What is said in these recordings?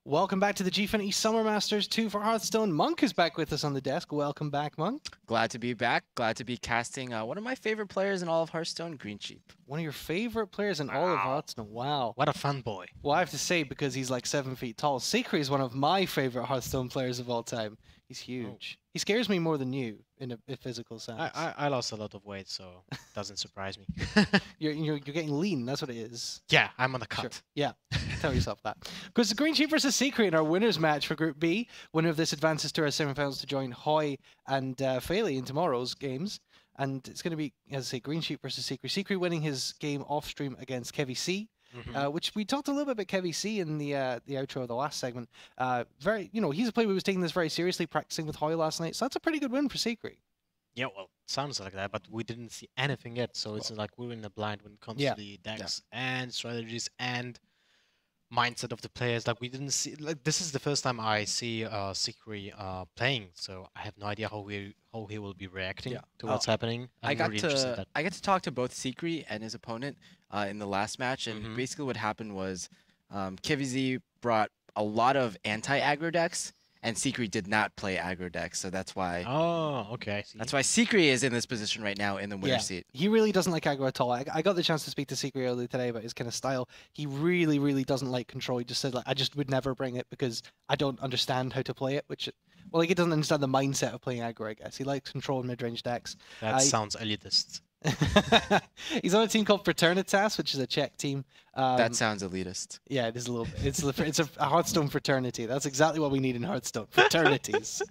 Welcome back to the Gfinity Summer Masters 2 for Hearthstone. Monk is back with us on the desk. Welcome back, Monk. Glad to be back. Glad to be casting one of my favorite players in all of Hearthstone, Greensheep. One of your favorite players in all of Hearthstone. Wow. What a fun boy. Well, I have to say, because he's like 7 feet tall, Sychry is one of my favorite Hearthstone players of all time. He's huge. He scares me more than you in a physical sense. I lost a lot of weight, so it doesn't surprise me. You're getting lean, that's what it is. Yeah, I'm on the cut. Sure. Yeah, tell yourself that. Because the Greensheep versus Sychry in our winners match for Group B. Winner of this advances to our semifinals to join Hoy and Faley in tomorrow's games. And it's going to be, as I say, Greensheep versus Sychry. Sychry winning his game off stream against Kevy C. Which we talked a little bit about Kevy C in the outro of the last segment. He's a player who was taking this very seriously, practicing with Hoy last night. So that's a pretty good win for Sychry. Yeah, well, sounds like that, but we didn't see anything yet, so it's like we're in the blind when it comes to the decks and strategies and mindset of the players. Like we didn't see. Like this is the first time I see Sychry playing, so I have no idea how he will be reacting to what's happening. I got to talk to both Sychry and his opponent in the last match, and basically what happened was KVZ brought a lot of anti-aggro decks, and Sychry did not play aggro decks, so that's why. Oh, okay. That's why Sychry is in this position right now in the winner's seat. He really doesn't like aggro at all. I got the chance to speak to Sychry earlier today about his kind of style. He really, really doesn't like control. He just said, like, I just would never bring it because I don't understand how to play it, which, well, like, he doesn't understand the mindset of playing aggro, I guess. He likes control and mid-range decks. That sounds elitist. He's on a team called Fraternitas, which is a Czech team. That sounds elitist. Yeah, it is a little bit. It's a Hearthstone fraternity. That's exactly what we need in Hearthstone. Fraternities.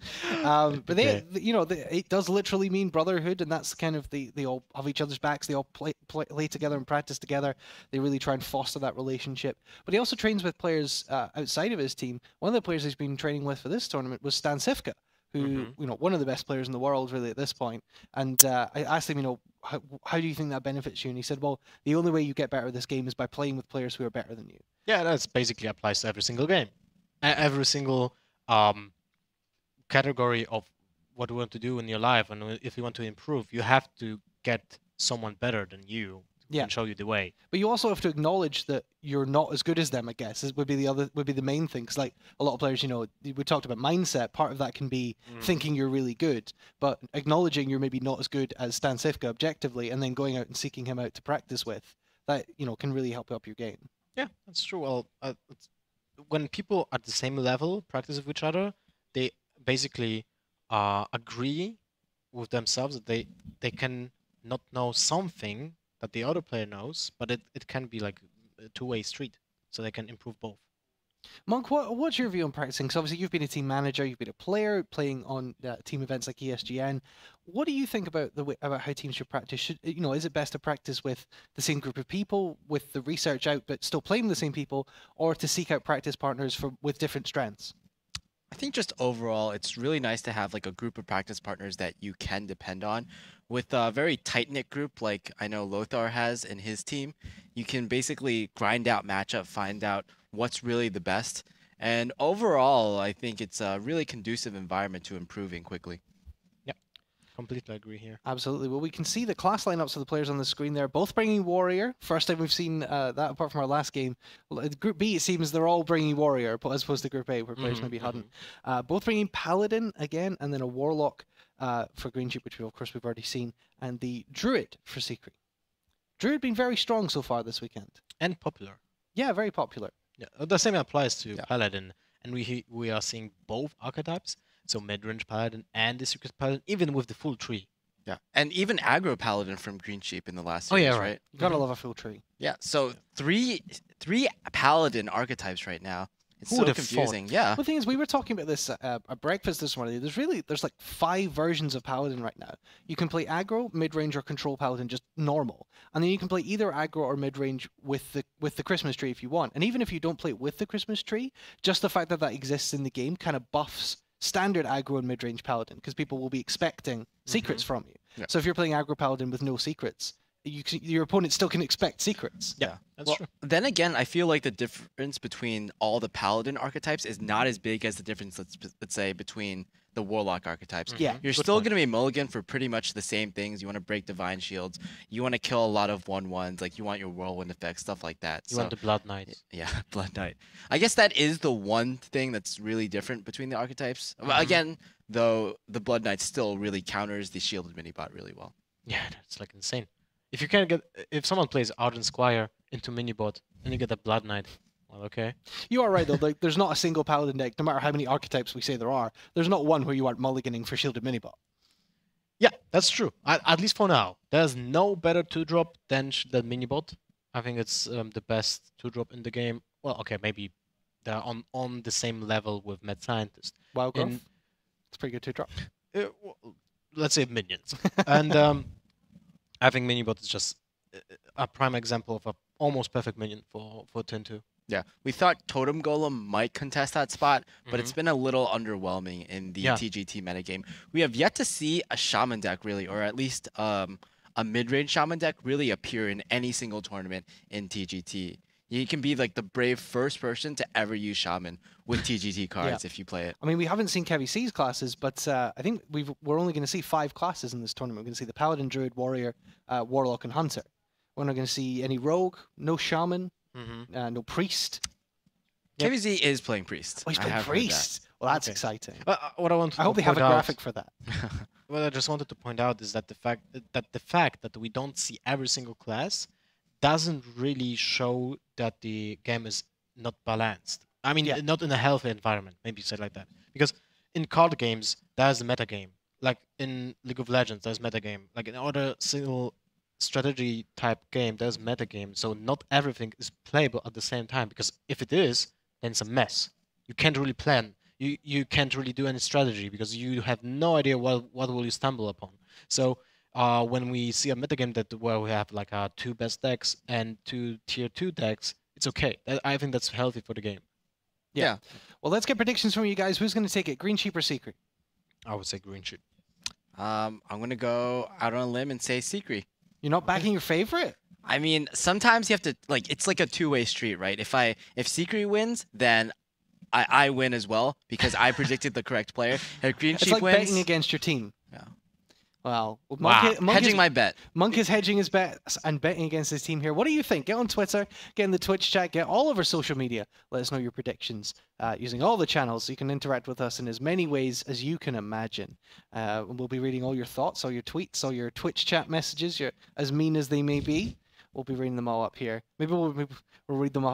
But it does literally mean brotherhood, and that's kind of they all have each other's backs. They all play together and practice together. They really try and foster that relationship. But he also trains with players outside of his team. One of the players he's been training with for this tournament was Stan Sivka, who, one of the best players in the world, really, at this point. And I asked him, how do you think that benefits you? And he said, well, the only way you get better at this game is by playing with players who are better than you. Yeah, that's basically applies to every single game. Every single category of what you want to do in your life. And if you want to improve, you have to get someone better than you. And show you the way. But you also have to acknowledge that you're not as good as them, I guess. Would be the main thing. Because like a lot of players, we talked about mindset. Part of that can be thinking you're really good, but acknowledging you're maybe not as good as Stan Sivka objectively, and then going out and seeking him out to practice with. That can really help up your game. Yeah, that's true. Well, when people at the same level practice with each other, they basically agree with themselves that they can not know something that the other player knows, but it can be like a two-way street, so they can improve both. Monk, what's your view on practicing? Because obviously you've been a team manager, you've been a player playing on team events like ESGN. What do you think about about how teams should practice? Is it best to practice with the same group of people, with the research out, but still playing the same people, or to seek out practice partners with different strengths? I think just overall, it's really nice to have like a group of practice partners that you can depend on. With a very tight-knit group like I know Lothar has in his team, you can basically grind out matchup, find out what's really the best. And overall, I think it's a really conducive environment to improving quickly. Yep, completely agree here. Absolutely. Well, we can see the class lineups of the players on the screen there, both bringing Warrior. First time we've seen that apart from our last game. Group B, it seems they're all bringing Warrior, but as opposed to Group A, where players maybe hadn't. Both bringing Paladin again, and then a Warlock for Greensheep, which of course we've already seen, and the Druid for Sychry. Druid been very strong so far this weekend. And popular. Yeah, very popular. Yeah, the same applies to Paladin, and we are seeing both archetypes, so mid-range Paladin and the Secret Paladin, even with the full tree. Yeah, and even aggro Paladin from Greensheep in the last series, right? You gotta love a full tree. Yeah, so three Paladin archetypes right now. It's so confusing. Yeah. Well, the thing is, we were talking about this at breakfast this morning. There's like 5 versions of Paladin right now. You can play aggro, mid-range, or control Paladin just normal, and then you can play either aggro or mid-range with the Christmas tree if you want. And even if you don't play it with the Christmas tree, just the fact that that exists in the game kind of buffs standard aggro and mid-range Paladin, because people will be expecting secrets from you. Yeah. So if you're playing aggro Paladin with no secrets, your opponent still can expect secrets. Yeah, that's true. Then again, I feel like the difference between all the Paladin archetypes is not as big as the difference, let's say, between the the Warlock archetypes. Yeah. You're still going to be mulligan for pretty much the same things. You want to break Divine Shields. You want to kill a lot of 1/1s. Like, you want your Whirlwind effects, stuff like that. You want the Blood Knight. Yeah, Blood Knight. I guess that is the one thing that's really different between the archetypes. Again, though, the Blood Knight still really counters the shielded minibot really well. Yeah, that's like insane. If you can get, if someone plays Argent Squire into minibot and you get a Blood Knight, well, okay. You are right though. Like, there's not a single paladin deck, no matter how many archetypes we say there are. There's not one where you aren't mulliganing for shielded minibot. Yeah, that's true. At least for now, there's no better 2-drop than minibot. I think it's the best 2-drop in the game. Well, okay, maybe they're on the same level with Mad Scientist. Wild Growth. It's pretty good 2-drop. Well, let's say minions. And I think minibot is just a prime example of a almost perfect minion for turn 2. Yeah, we thought Totem Golem might contest that spot, but it's been a little underwhelming in the TGT metagame. We have yet to see a Shaman deck really, or at least a mid-range Shaman deck really appear in any single tournament in TGT. You can be like the brave first person to ever use Shaman with TGT cards if you play it. I mean, we haven't seen Kevy C's classes, but I think we're only going to see 5 classes in this tournament. We're going to see the Paladin, Druid, Warrior, Warlock, and Hunter. We're not going to see any Rogue, no Shaman, no Priest. KVZ is playing Priest. Oh, he's playing Priest. Well, that's exciting. What I want to I hope they have a graphic for that. What I just wanted to point out is that the fact that we don't see every single class doesn't really show that the game is not balanced. I mean, not in a healthy environment, maybe say it like that. Because in card games, there's a meta game. Like in League of Legends, there's meta game. Like in other single strategy type game, there's meta game. So not everything is playable at the same time. Because if it is, then it's a mess. You can't really plan. You can't really do any strategy because you have no idea what will you stumble upon. So when we see a metagame where we have like 2 best decks and 2 tier 2 decks, it's okay. I think that's healthy for the game. Yeah. Well, let's get predictions from you guys. Who's going to take it, Greensheep or Sychry? I would say Greensheep. I'm going to go out on a limb and say Sychry. You're not backing your favorite? I mean, sometimes you have to, like, it's like a two-way street, right? If Sychry wins, then I win as well because I predicted the correct player. If Greensheep it's like wins, betting against your team. Yeah. Well, Monk hedging my bet. Monk is hedging his bets and betting against his team here. What do you think? Get on Twitter, get in the Twitch chat, get all over social media. Let us know your predictions using all the channels so you can interact with us in as many ways as you can imagine. We'll be reading all your thoughts, all your tweets, all your Twitch chat messages, as mean as they may be. We'll be reading them all up here. Maybe we'll read them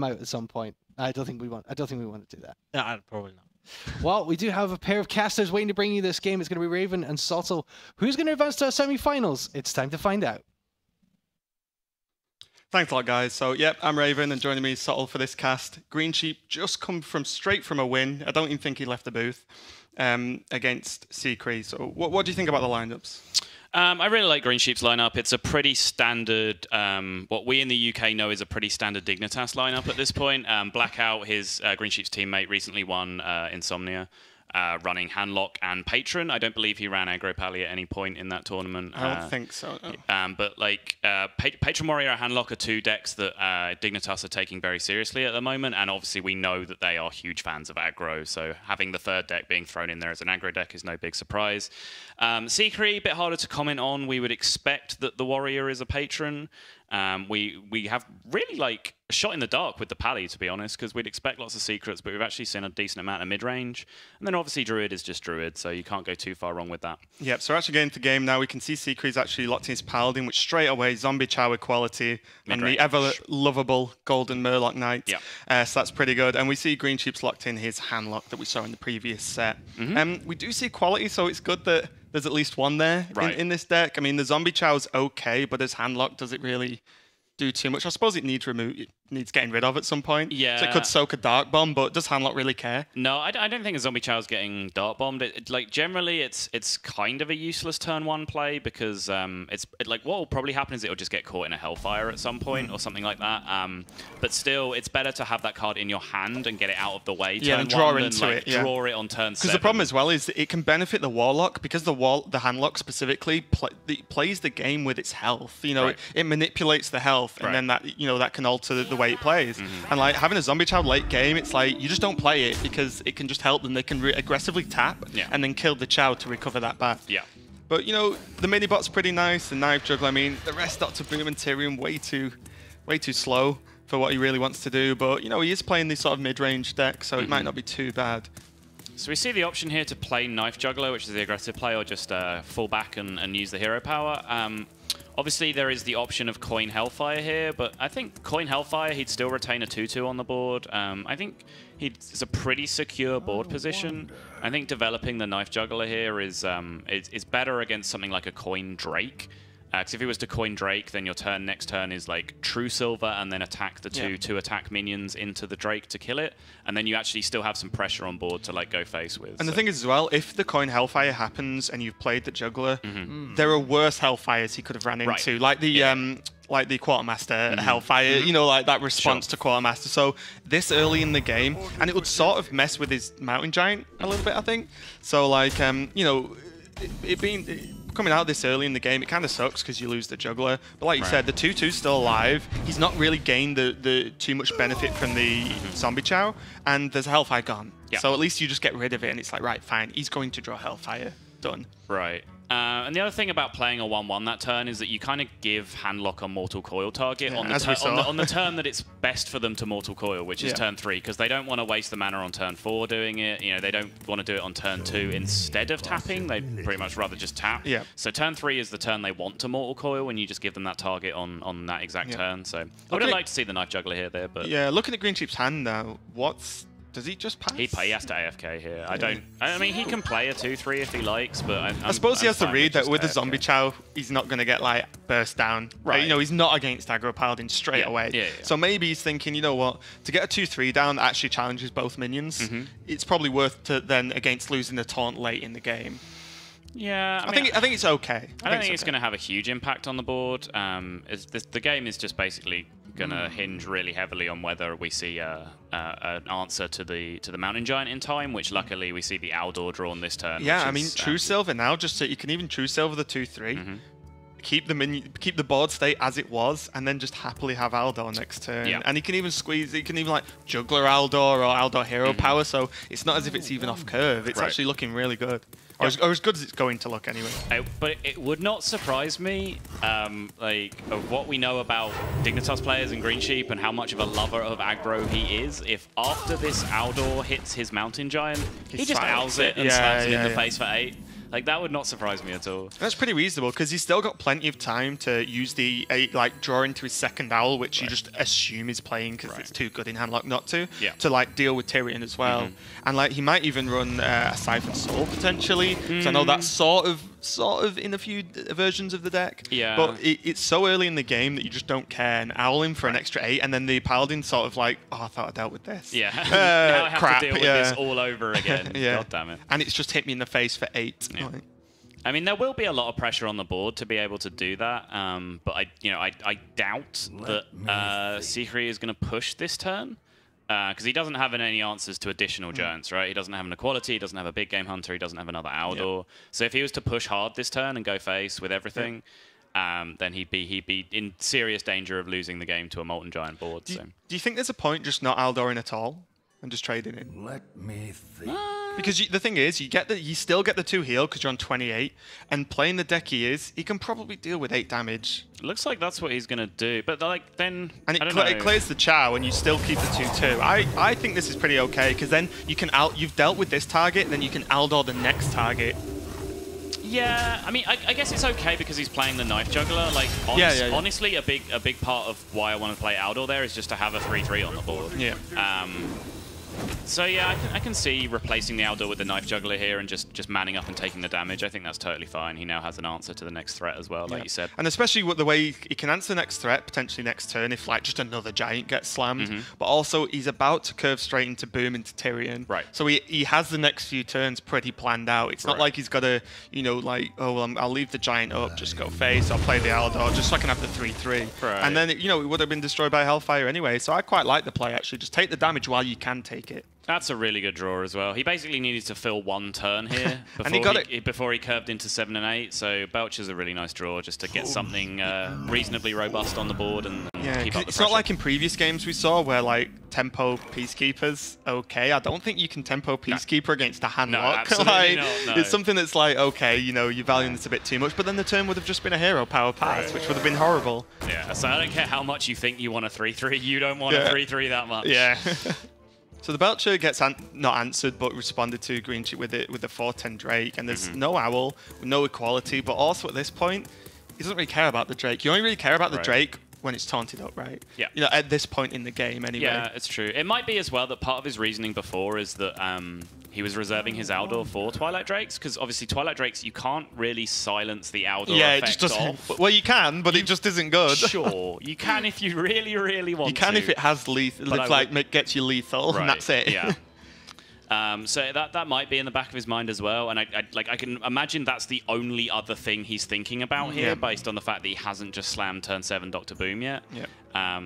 out at some point. I don't think we want to do that. No, probably not. Well, we do have a pair of casters waiting to bring you this game. It's going to be Raven and Sottle. Who's going to advance to our semi-finals? It's time to find out. Thanks a lot, guys. So, yep, I'm Raven, and joining me is Sottle for this cast. Greensheep just come straight from a win. I don't even think he left the booth against Sychry. So, what do you think about the lineups? I really like Greensheep's lineup. It's a pretty standard, what we in the UK know is a pretty standard Dignitas lineup at this point. Blackout, his Greensheep's teammate, recently won Insomnia, running Handlock and Patron. I don't believe he ran Aggro Pally at any point in that tournament. I don't think so. No. But like Patron Warrior and Handlock are 2 decks that Dignitas are taking very seriously at the moment, and obviously we know that they are huge fans of aggro, so having the 3rd deck being thrown in there as an aggro deck is no big surprise. Sychry, a bit harder to comment on. We would expect that the Warrior is a Patron. We have really like a shot in the dark with the Pally, to be honest, because we'd expect lots of secrets, but we've actually seen a decent amount of mid-range. And then obviously Druid is just Druid, so you can't go too far wrong with that. Yep, so we're actually getting into the game now. We can see Sychry's actually locked in his Paladin, which straight away, Zombie Chow quality, and the ever-lovable Golden Murloc Knight. Yeah. So that's pretty good. And we see Greensheep's locked in his Handlock that we saw in the previous set. We do see quality, so it's good that there's at least one there in this deck. I mean, the Zombie Chow's okay, but his Handlock, does it really do too much? I suppose it needs getting rid of at some point. Yeah. So it could soak a Dark Bomb, but does Handlock really care? No, I don't think a Zombie Chow's getting Dark Bombed. Like generally, it's kind of a useless turn 1 play because like what will probably happen is it'll just get caught in a Hellfire at some point or something like that. But still, it's better to have that card in your hand and get it out of the way. Yeah, and draw into it. Draw it on turn 7. Because the problem as well is that it can benefit the Warlock because the Handlock specifically plays the game with its health. You know, it manipulates the health, and then that that can alter the way it plays. And like having a Zombie Child late game, it's like you just don't play it because it can just help them. They can aggressively tap and then kill the Child to recover that back. Yeah. But you know, the mini bot's pretty nice. The Knife Juggler, I mean, the rest Dr. Boom and Tyrion way too slow for what he really wants to do. But you know, he is playing this sort of mid-range deck, so it might not be too bad. So we see the option here to play Knife Juggler, which is the aggressive play, or just fall back and use the hero power. Obviously, there is the option of Coin Hellfire here, but I think Coin Hellfire, he'd still retain a 2/2 on the board. I think it's a pretty secure board position. I think developing the Knife Juggler here is better against something like a Coin Drake. Because if he was to Coin Drake, then your next turn is like True Silver and then attack the two attack minions into the Drake to kill it. And then you actually still have some pressure on board to like go face with. And the thing is as well, if the Coin Hellfire happens and you've played the Juggler, there are worse Hellfires he could have ran into. Like the Quartermaster Hellfire, you know, like that response to Quartermaster. So this early in the game, and it would sort of mess with his Mountain Giant a little bit, I think. So like, you know, it being... coming out this early in the game, it kind of sucks because you lose the Juggler. But like you said, the 2/2's still alive. He's not really gained the too much benefit from the Zombie Chow, and there's a Hellfire gone. So at least you just get rid of it, and it's like, right, fine, he's going to draw Hellfire. Done. Right. And the other thing about playing a 1/1 that turn is that you kind of give Handlock a Mortal Coil target on the turn that it's best for them to Mortal Coil, which is turn 3, because they don't want to waste the mana on turn 4 doing it. You know, they don't want to do it on turn 2 instead of tapping. They'd pretty much rather just tap. So turn 3 is the turn they want to Mortal Coil when you just give them that target on that exact turn. So I would have liked to see the Knife Juggler here there, but looking at Greensheep's hand now, does he just pass? He has to AFK here. I mean, he can play a 2/3 if he likes, but I suppose he has to read that with the Zombie Chow, he's not going to get like burst down. Right. You know, he's not against aggro Paladin straight away. So maybe he's thinking, you know what, to get a 2/3 down that actually challenges both minions, it's probably worth to then against losing the taunt late in the game. Yeah, I think it's okay. I don't think it's going to have a huge impact on the board. The game is just basically going to hinge really heavily on whether we see an answer to the Mountain Giant in time, which luckily we see the Aldor drawn this turn. Yeah, I mean, True Silver now, just so you can even True Silver the 2/3, keep the board state as it was, and then just happily have Aldor next turn. And he can even like Juggler Aldor or Aldor Hero Power, so it's not as if it's even off curve. It's actually looking really good. Or as good as it's going to look anyway. But it would not surprise me, like, of what we know about Dignitas players and Greensheep and how much of a lover of aggro he is, if after this Aldor hits his Mountain Giant, he just owls it and slaps it in the face for 8. Like, that would not surprise me at all. That's pretty reasonable, because he's still got plenty of time to use the, like, draw into his second owl, which you just assume he's playing because it's too good in Handlock not to like, deal with Tyrion as well. And, like, he might even run a Siphon Soul, potentially, because I know that's sort of in a few versions of the deck. But it's so early in the game that you just don't care, and owl him for an extra 8, and then the Paladin sort of like, oh, I thought I dealt with this. Now I have to deal with this all over again. God damn it. And it's just hit me in the face for 8. I mean, there will be a lot of pressure on the board to be able to do that, but I doubt that Sychry is going to push this turn, because he doesn't have any answers to additional giants, right? He doesn't have an Equality, he doesn't have a Big Game Hunter, he doesn't have another Aldor. So if he was to push hard this turn and go face with everything, then he'd be in serious danger of losing the game to a Molten Giant board. Do you think there's a point just not Aldoring at all and just trading in? Let me think. Because the thing is, you still get the 2 heal because you're on 28, and playing the deck he can probably deal with 8 damage. Looks like that's what he's going to do, but like then... And it clears the Chow, and you still keep the 2/2. I think this is pretty okay, because then you've dealt with this target, and then you can Aldor the next target. Yeah, I mean, I guess it's okay because he's playing the Knife Juggler. Like, honestly, a big part of why I want to play Aldor there is just to have a 3/3 on the board. So yeah, I can see replacing the Aldor with the Knife Juggler here and just manning up and taking the damage. I think that's totally fine. He now has an answer to the next threat as well, like you said. And especially with the way he can answer the next threat, potentially next turn, if like just another giant gets slammed. But also he's about to curve straight into Boom into Tyrion. So he has the next few turns pretty planned out. It's not like he's got to, like, oh, well, I'll leave the giant up, just go face, I'll play the Aldor, just so I can have the 3/3. And then, it would have been destroyed by Hellfire anyway. So I quite like the play, actually. Just take the damage while you can take take it. That's a really good draw as well. He basically needed to fill one turn here before, and he got it before he curved into 7 and 8. So Belcher's a really nice draw just to get something reasonably robust on the board and yeah, keep up the it's pressure. not like in previous games we saw where like tempo Peacekeeper's okay. I don't think you can tempo Peacekeeper against a handlock. No, absolutely not, no. It's something that's like, okay, you know, you're valuing this a bit too much, but then the turn would have just been a hero power pass, which would have been horrible. Yeah, so I don't care how much you think you want a 3-3, you don't want a 3-3 that much. Yeah. So the Belcher gets not answered, but responded to Greensheep with the 4/10 Drake, and there's no Owl, no equality, but also at this point, he doesn't really care about the Drake. You only really care about the Drake when it's taunted up, right? Yeah. You know, at this point in the game, anyway. Yeah, it's true. It might be as well that part of his reasoning before is that he was reserving his Aldor for Twilight Drakes, because obviously Twilight Drakes, you can't really silence the Aldor it effect just doesn't. off. Well, you can, but it just isn't good. Sure, you can if you really, really want to. You can if it has lethal, gets you lethal, and that's it. Yeah. So that might be in the back of his mind as well, and I can imagine that's the only other thing he's thinking about here, based on the fact that he hasn't just slammed turn 7 Dr. Boom yet. Yeah.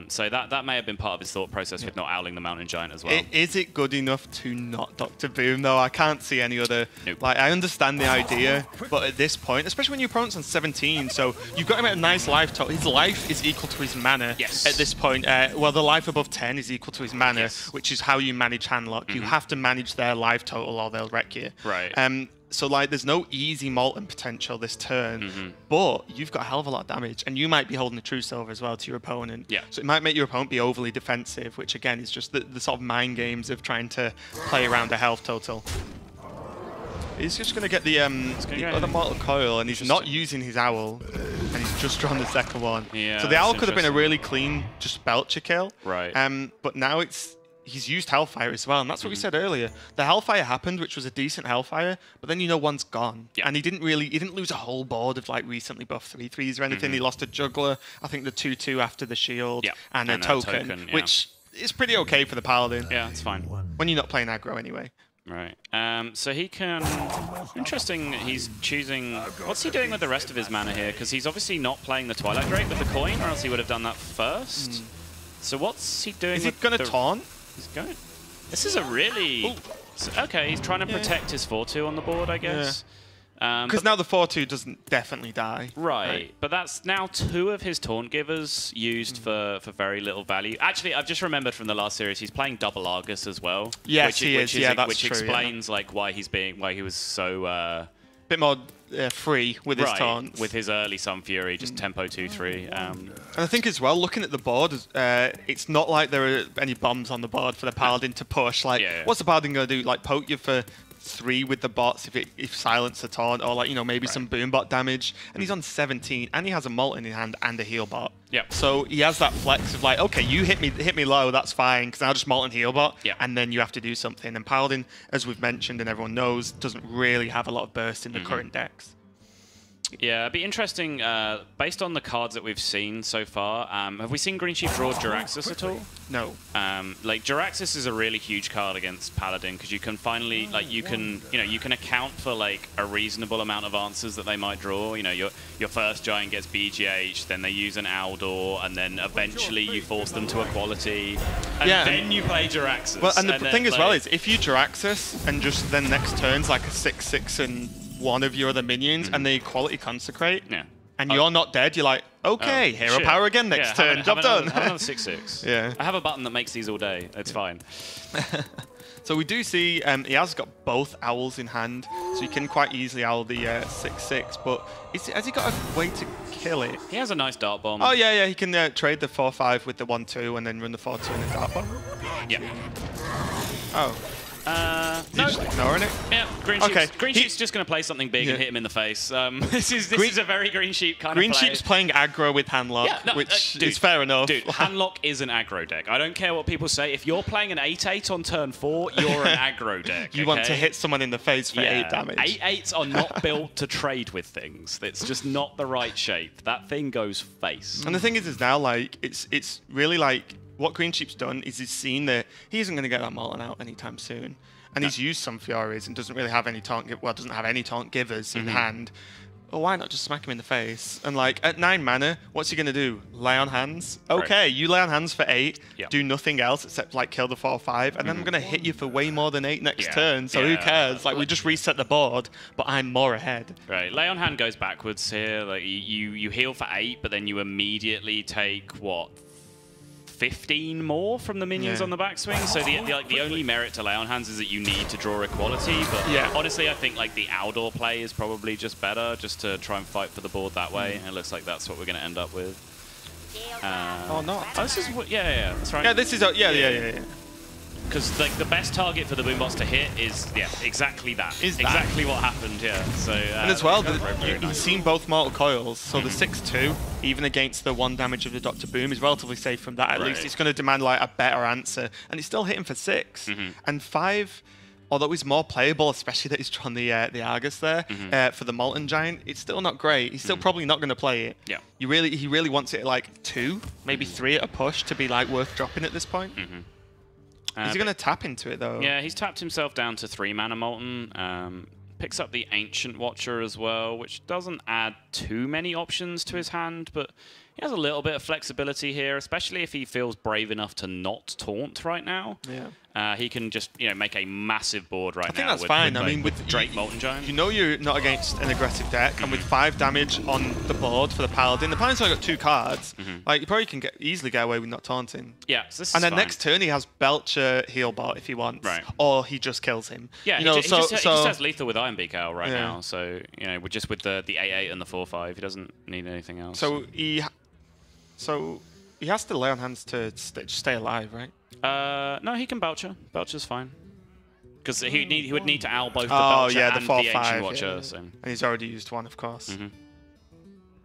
So that may have been part of his thought process with not owling the Mountain Giant as well. Is it good enough to not Dr. Boom, though? I can't see any other... Nope. Like, I understand the idea, but at this point, especially when your opponent's on 17, so you've got him at a nice life total. His life is equal to his mana at this point. Well, the life above 10 is equal to his mana, which is how you manage Handlock. You have to manage their life total or they'll wreck you. Right. So, like, there's no easy Molten potential this turn, but you've got a hell of a lot of damage, and you might be holding a True Silver as well to your opponent. Yeah. So it might make your opponent be overly defensive, which, again, is just the sort of mind games of trying to play around a health total. He's just going to get the other Mortal Coil, and he's not using his Owl, and he's just drawn the second one. Yeah, so the Owl could have been a really clean, just Belcher kill. Right. But now he's used Hellfire as well, and that's what we said earlier. The Hellfire happened, which was a decent Hellfire, but then one's gone. Yeah. And he didn't lose a whole board of like recently buffed 3/3s or anything. He lost a Juggler, I think the 2/2 after the shield, and a token, which is pretty okay for the Paladin. Yeah, it's fine. When you're not playing aggro anyway. Right. So he can... Interesting, he's choosing... What's he doing with the rest of his mana here? Because he's obviously not playing the Twilight Drake with the coin, or else he would have done that first. So what's he doing? Is he going to taunt? He's going. This is a really... Okay, he's trying to protect his 4/2 on the board, I guess. Because now the 4/2 doesn't definitely die. Right, but that's now 2 of his Taunt Givers used for very little value. Actually, I've just remembered from the last series, he's playing double Argus as well. Yes, he is. Yeah, that's which true. Which explains like why he was so... bit more free with his taunts. With his early Sun Fury, just tempo 2/3. And I think as well, looking at the board, it's not like there are any bombs on the board for the Paladin to push. Like, what's the Paladin going to do? Like, poke you for 3 with the bots if silence a taunt, or like, you know, maybe some boom bot damage. And he's on 17, and he has a Molten in hand and a heal bot. Yep. So he has that flex of like, okay, you hit me low, that's fine, because I'll just Molten heal bot, and then you have to do something. And Paladin, as we've mentioned and everyone knows, doesn't really have a lot of burst in the current decks. Yeah, it'd be interesting, based on the cards that we've seen so far, have we seen Greensheep draw Jiraxxus at all? No. Like, Jiraxxus is a really huge card against Paladin, because you can finally, like, you can account for, like, a reasonable amount of answers that they might draw. You know, your first giant gets BGH, then they use an Aldor, and then eventually you force them to equality, and then you play Jiraxxus. Well, and the thing as well is, if you Jiraxxus, and just then next turn's like a 6/6 and one of your other minions, and they equality consecrate, and you're not dead, you're like, okay, hero power again next turn, job done. Have another 6/6. Yeah. I have a button that makes these all day. It's fine. So we do see he has got both Owls in hand, so you can quite easily owl the 6/6, but has he got a way to kill it? He has a nice dart bomb. Oh, yeah, he can trade the 4/5 with the 1/2 and then run the 4/2 in the dart bomb. Yeah. Oh. No. Just ignoring it? Yeah, Greensheep's just going to play something big and hit him in the face. This is a very Greensheep kind of play. Greensheep's playing aggro with Handlock, which is fair enough. Dude, Handlock is an aggro deck. I don't care what people say. If you're playing an 8/8 on turn 4, you're an aggro deck. You want to hit someone in the face for 8 damage. 8/8s are not built to trade with things. It's just not the right shape. That thing goes face. And the thing is now, like, it's really like, what Greensheep's done is he's seen that he isn't going to get that Molten out anytime soon. And he's used some Furies and doesn't really have any taunt doesn't have any taunt givers in hand. well, why not just smack him in the face? And like at 9 mana, what's he gonna do? Lay on hands? Okay, Right. you lay on hands for 8, Yeah. do nothing else except like kill the 4/5, and then I'm gonna hit you for way more than 8 next turn. So who cares? Like we just reset the board, but I'm more ahead. Right, lay on hand goes backwards here. Like you heal for 8, but then you immediately take what, 15 more from the minions on the backswing. So the only merit to lay on hands is that you need to draw equality. But honestly, I think like the Aldor play is probably just better, just to try and fight for the board that way. And it looks like that's what we're going to end up with. Oh no! Oh, this is that's right. Yeah, this is yeah. Because like the best target for the boombots to hit is exactly that. Exactly what happened. Yeah. So and as well, very you've nice. seen both mortal coils, so the 6/2, even against the 1 damage of the Dr. Boom, is relatively safe from that. At least it's going to demand like a better answer, and it's still hitting for 6 and 5. Although he's more playable, especially that he's drawn the Argus there for the Molten Giant, it's still not great. He's still probably not going to play it. Yeah. He really wants it at like 2, maybe 3 at a push to be like worth dropping at this point. Is he going to tap into it though? Yeah, he's tapped himself down to 3 mana Molten. Picks up the Ancient Watcher as well, which doesn't add too many options to his hand, but he has a little bit of flexibility here, especially if he feels brave enough to not taunt right now. Yeah. He can just make a massive board right now. I think that's with, fine. With, I mean, like, with Drake Molten Giant. You know you're not against an aggressive deck, and with 5 damage on the board for the Paladin, the Paladin's only got 2 cards. Like you probably can easily get away with not taunting. Yeah, so this and is then fine. next turn he has Belcher Healbot if he wants, or he just kills him. Yeah, you know, he just has lethal with Iron Beak Owl right now. So just with the 8/8 and the 4/5, he doesn't need anything else. So he has to lay on hands to stay alive, right? No, he can Belcher. Belcher's fine. Because he would need to owl both the Oh Belcher yeah, the and 4/5. the Ancient Watcher. Yeah. So. And he's already used 1, of course.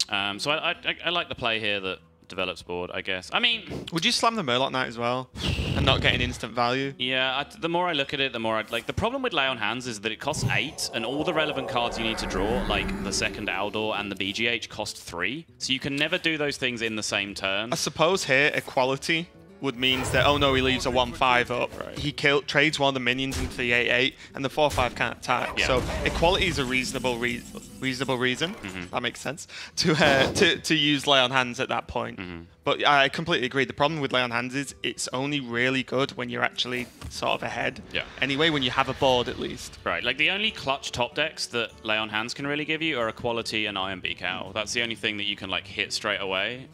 So I like the play here that develops board, I guess. I mean, would you slam the Murloc Knight as well, and not get an instant value? Yeah, the more I look at it, the more I like. The problem with Lay on Hands is that it costs 8, and all the relevant cards you need to draw, like the second Aldor and the BGH, cost 3. So you can never do those things in the same turn. I suppose here equality would mean that, oh no, he leaves a 1/5 up. He trades one of the minions into the 8/8, and the 4/5 can't attack. So equality is a reasonable reason. That makes sense to use Lay on Hands at that point. But I completely agree. The problem with Lay on Hands is it's only really good when you're actually sort of ahead. Anyway, when you have a board at least. Right. Like the only clutch top decks that Lay on Hands can really give you are Equality and Iron Beak Owl. That's the only thing that you can like hit straight away.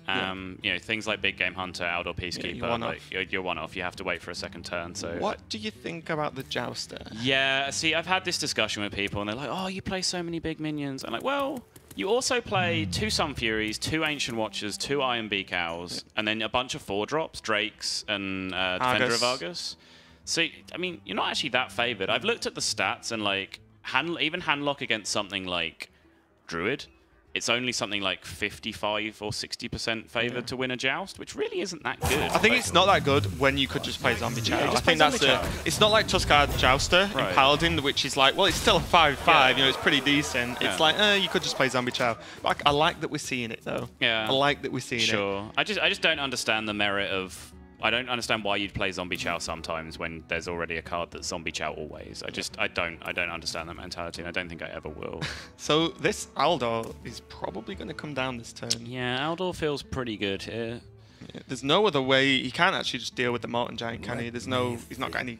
Things like Big Game Hunter, Aldor Peacekeeper, you're one off. You have to wait for a second turn. So what do you think about the Jouster? Yeah. See, I've had this discussion with people, and they're like, "Oh, you play so many big minions." I'm like, well. You also play 2 Sun Furies, 2 Ancient Watchers, 2 Iron Beak Owls, and then a bunch of 4-drops, Drakes and Defender of Argus. So, I mean, you're not actually that favored. I've looked at the stats, and like even handlock against something like Druid, it's only something like 55 or 60% favored to win a joust, which really isn't that good. I think it's not that good when you could just play Zombie Chow. I think that's it's not like Tuskar Jouster in Paladin, which is like, well, it's still a 5/5. It's pretty decent. It's like, you could just play Zombie Chow. But I like that we're seeing it though. I like that we're seeing it. Sure. I just don't understand the merit of. I don't understand why you'd play Zombie Chow sometimes when there's already a card that's Zombie Chow always. I don't understand that mentality, and I don't think I ever will. So this Aldor is probably going to come down this turn. Yeah, Aldor feels pretty good here. Yeah, there's no other way. He can't actually just deal with the Molten Giant, can he? He's not got anything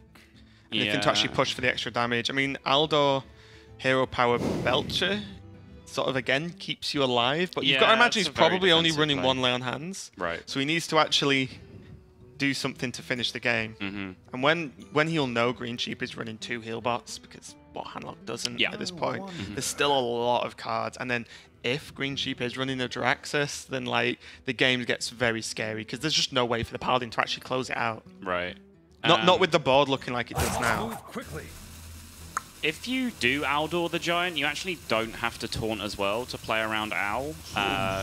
to actually push for the extra damage. I mean, Aldor, Hero Power Belcher, sort of again keeps you alive, but you've got to imagine he's probably only running 1 Lay on Hands. Right. So he needs to actually do something to finish the game. And when he'll know Greensheep is running 2 heal bots, because Handlock doesn't at this point, there's still a lot of cards. And then if Greensheep is running a Jiraxxus, then like the game gets very scary, because there's just no way for the Paladin to actually close it out. Right. Not with the board looking like it does now. If you do Aldor the Giant, you actually don't have to taunt as well to play around Owl,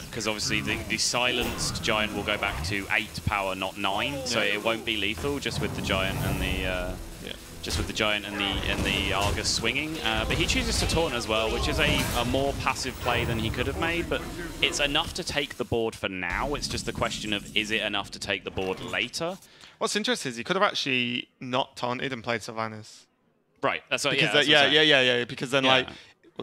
because obviously the silenced Giant will go back to 8 power, not 9, so it won't be lethal just with the Giant and the Argus swinging. But he chooses to taunt as well, which is a more passive play than he could have made, but it's enough to take the board for now. It's just the question of, is it enough to take the board later? What's interesting is he could have actually not taunted and played Sylvanas. Right, that's what, because yeah. Because then like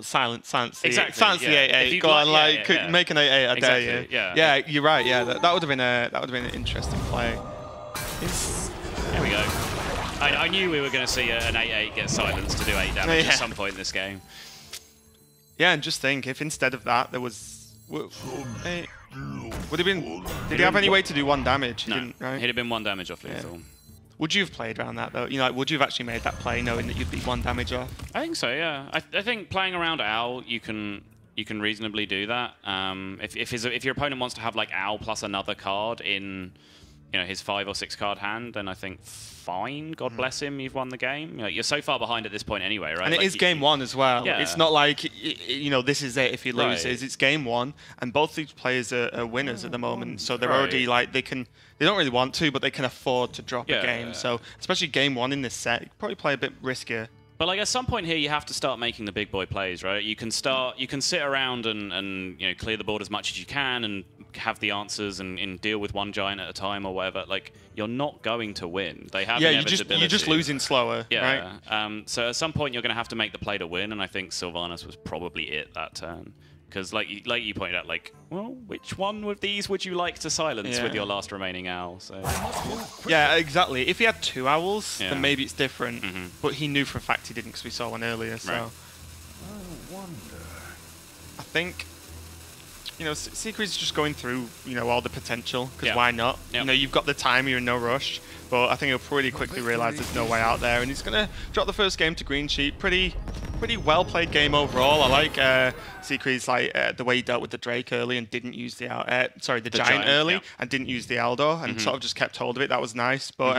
silence Exactly, silence the yeah. 8-8. Go on, make an 8-8. I dare you. Exactly, yeah. Yeah, you're right. Yeah, that would have been an interesting play. There we go. I knew we were going to see an 8-8 get silenced to do 8 damage at some point in this game. Yeah, and just think if instead of that there was would have been. Did he have any way to do 1 damage? He didn't, right? He'd have been 1 damage off lethal. Yeah. Would you have played around that though? You know, like, would you have actually made that play knowing that you'd be 1 damage off? I think so. Yeah. I think playing around Owl, you can reasonably do that. If your opponent wants to have like Owl plus another card in, his 5 or 6 card hand, then I think fine. God bless him. You've won the game. You're so far behind at this point anyway, right? And it is game 1 as well. Yeah. It's not like this is it if he loses. Right. It's game 1, and both these players are winners at the moment. So they're already like they don't really want to, but they can afford to drop a game. So especially game 1 in this set, you could probably play a bit riskier. But like at some point here, you have to start making the big boy plays, right? You can sit around and clear the board as much as you can and have the answers and deal with 1 giant at a time or whatever. Like you're not going to win. They have inevitability. You're just losing slower, yeah. right? So at some point you're going to have to make the play to win, and I think Sylvanas was probably it that turn. Because like you pointed out, like, well, which one of these would you like to silence with your last remaining owl? So yeah, exactly. If he had 2 owls, then maybe it's different. But he knew for a fact he didn't because we saw one earlier. So I think Sychry's just going through all the potential because why not? You've got the time, you're in no rush. But I think he'll pretty quickly realise there's no way out there, and he's gonna drop the first game to Greensheep. Pretty well played game overall. I like Sychry's the way he dealt with the Drake early and didn't use the giant early and didn't use the Aldor and sort of just kept hold of it. That was nice. But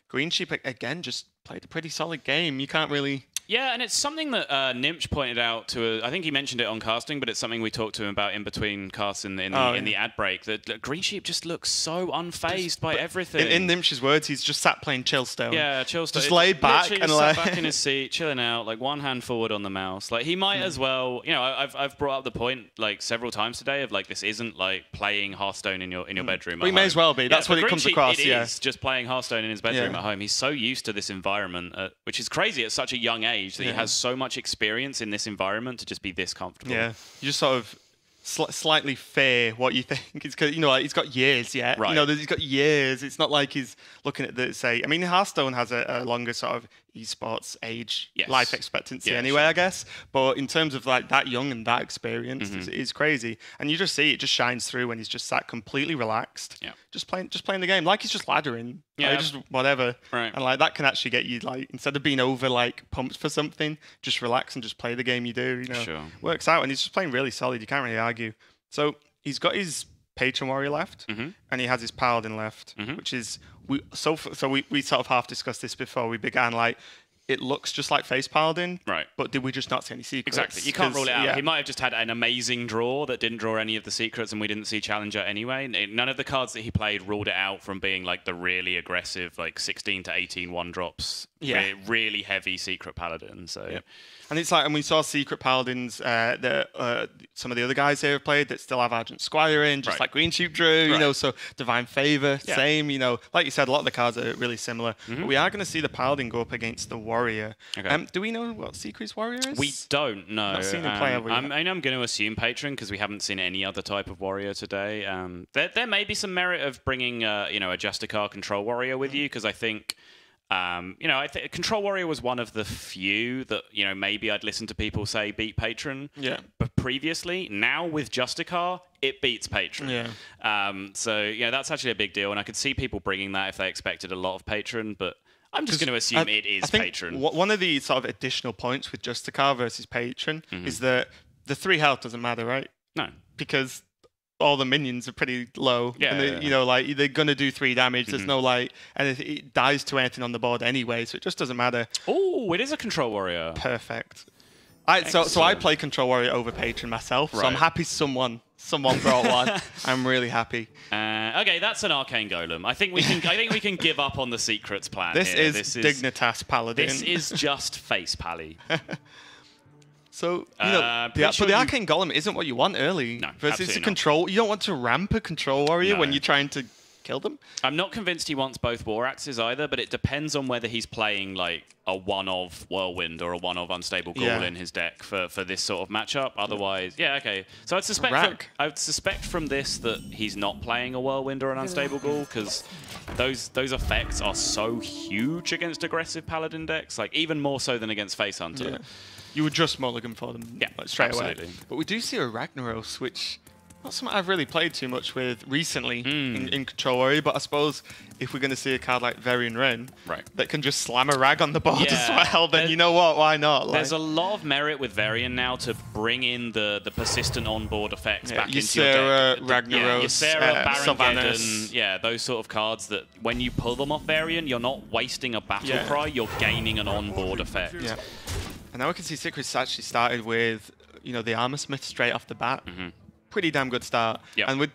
Greensheep again just played a pretty solid game. You can't really. Yeah, and it's something that Nimch pointed out to. I think he mentioned it on casting, but it's something we talked to him about in between casts in the ad break. That Greensheep just looks so unfazed by everything. In Nimch's words, he's just sat playing Chillstone. Yeah, Chillstone. Just laid back and sat back in his seat, chilling out, like 1 hand forward on the mouse. Like he might as well. I've brought up the point like several times today of like this isn't like playing Hearthstone in your bedroom. He may as well be. That's what it comes across. It is just playing Hearthstone in his bedroom at home. He's so used to this environment, which is crazy at such a young age. That he has so much experience in this environment to just be this comfortable. Yeah, you just sort of slightly fear what you think. It's because he's got years yet. Right. He's got years. It's not like he's looking at Hearthstone has a longer sort of esports age life expectancy anyway, I guess. But in terms of like that young and that experienced, it's crazy. And you just see it just shines through when he's just sat completely relaxed, just playing the game like he's just laddering, just whatever. Right. And like that can actually get you like instead of being over like pumped for something, just relax and just play the game you do. Sure. Works out, and he's just playing really solid. You can't really argue. So he's got his Patron Warrior left, and he has his Paladin left, which is we sort of half discussed this before we began. Like it looks just like Face Paladin, right? But did we just not see any secrets? Exactly. You can't rule it out. He might have just had an amazing draw that didn't draw any of the secrets, and we didn't see Challenger anyway. None of the cards that he played ruled it out from being like the really aggressive, like 16 to 18 1-drops. Yeah. Really heavy Secret Paladin. So. And it's like, and we saw Secret Paladins some of the other guys here have played that still have Argent Squire in, just like Greensheep drew, so Divine Favor, same, like you said, a lot of the cards are really similar. But we are going to see the Paladin go up against the Warrior. Okay. Do we know what Sychry's Warrior is? We don't know. Not seen him play, have we? I'm going to assume Patron because we haven't seen any other type of Warrior today. There may be some merit of bringing, a Justicar Control Warrior with you because I think... I think Control Warrior was one of the few that, maybe I'd listen to people say beat Patron. Yeah. But previously, now with Justicar, it beats Patron. Yeah. So, that's actually a big deal. And I could see people bringing that if they expected a lot of Patron, but I'm just going to assume it is Patron. One of the sort of additional points with Justicar versus Patron is that the 3 health doesn't matter, right? No. Because... all the minions are pretty low. Yeah, and they're gonna do 3 damage. There's no and it dies to anything on the board anyway, so it just doesn't matter. Oh, it is a Control Warrior. Perfect. So I play Control Warrior over Patron myself, so I'm happy someone brought one. I'm really happy. Okay, that's an Arcane Golem. I think we can give up on the secrets plan. This is Dignitas Paladin. This is just Face Pally. So, but the Arcane Golem isn't what you want early. No, versus a control. You don't want to ramp a Control Warrior when you're trying to kill them. I'm not convinced he wants both War Axes either, but it depends on whether he's playing like a one-of Whirlwind or a one-of Unstable Ghoul in his deck for this sort of matchup. Otherwise, okay. So I'd suspect from this that he's not playing a Whirlwind or an Unstable Ghoul, because those effects are so huge against aggressive Paladin decks, like even more so than against Face Hunter. Yeah. You would just mulligan for them straight away. But we do see a Ragnaros, which not something I've really played too much with recently in Control Warrior, but I suppose if we're going to see a card like Varian Wren that can just slam a rag on the board as well, then you know what, why not? There's a lot of merit with Varian now to bring in the persistent on-board effects back into your deck. Ragnaros, Ysera, Baron, those sort of cards that when you pull them off Varian, you're not wasting a battle cry, you're gaining an on-board effect. Yeah. And now we can see Sychry's actually started with, the Armor Smith straight off the bat. Pretty damn good start. And with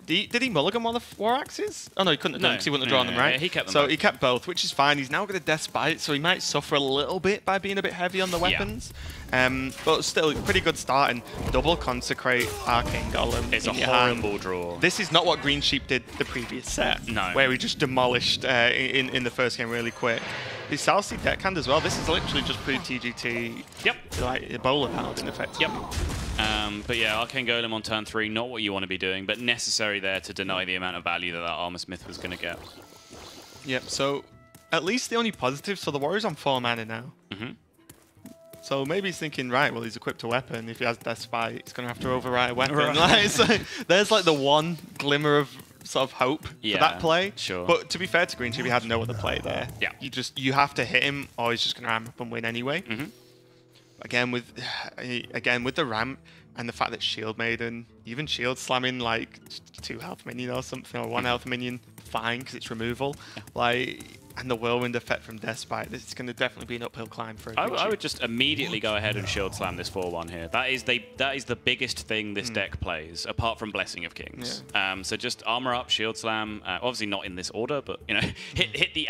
did he mulligan one of the War Axes? Oh no, he couldn't have done because he wouldn't have drawn them, right? He kept them. So he kept both, which is fine. He's now got a Death Spite, so he might suffer a little bit by being a bit heavy on the weapons. But still, pretty good start. And double Consecrate Arcane Golem. It's a horrible draw. This is not what Greensheep did the previous set, where he just demolished in the first game really quick. The South Sea deckhand as well. This is literally just pre-TGT. Like Ebola Paladin effect. But yeah, Arcane Golem on turn 3, not what you want to be doing, but necessary there to deny the amount of value that Armor Smith was going to get. So at least the only positive, so the Warrior's on 4 mana now. So maybe he's thinking, right, well, he's equipped a weapon. If he has Death Spite, he's going to have to overwrite a weapon. So there's like the one glimmer of sort of hope for that play. But to be fair to Greensheep, he had no other play there. You have to hit him, or he's just going to ramp up and win anyway. Again with the ramp and the fact that Shield Maiden, even Shield slamming like 2 health minion or something, or 1 health minion, fine because it's removal. And the Whirlwind effect from Death Spite, this is going to definitely be an uphill climb for him. I would just immediately go ahead and Shield Slam this 4-1 here. That is the biggest thing this deck plays, apart from Blessing of Kings. So just armor up, Shield Slam. Obviously not in this order, but hit the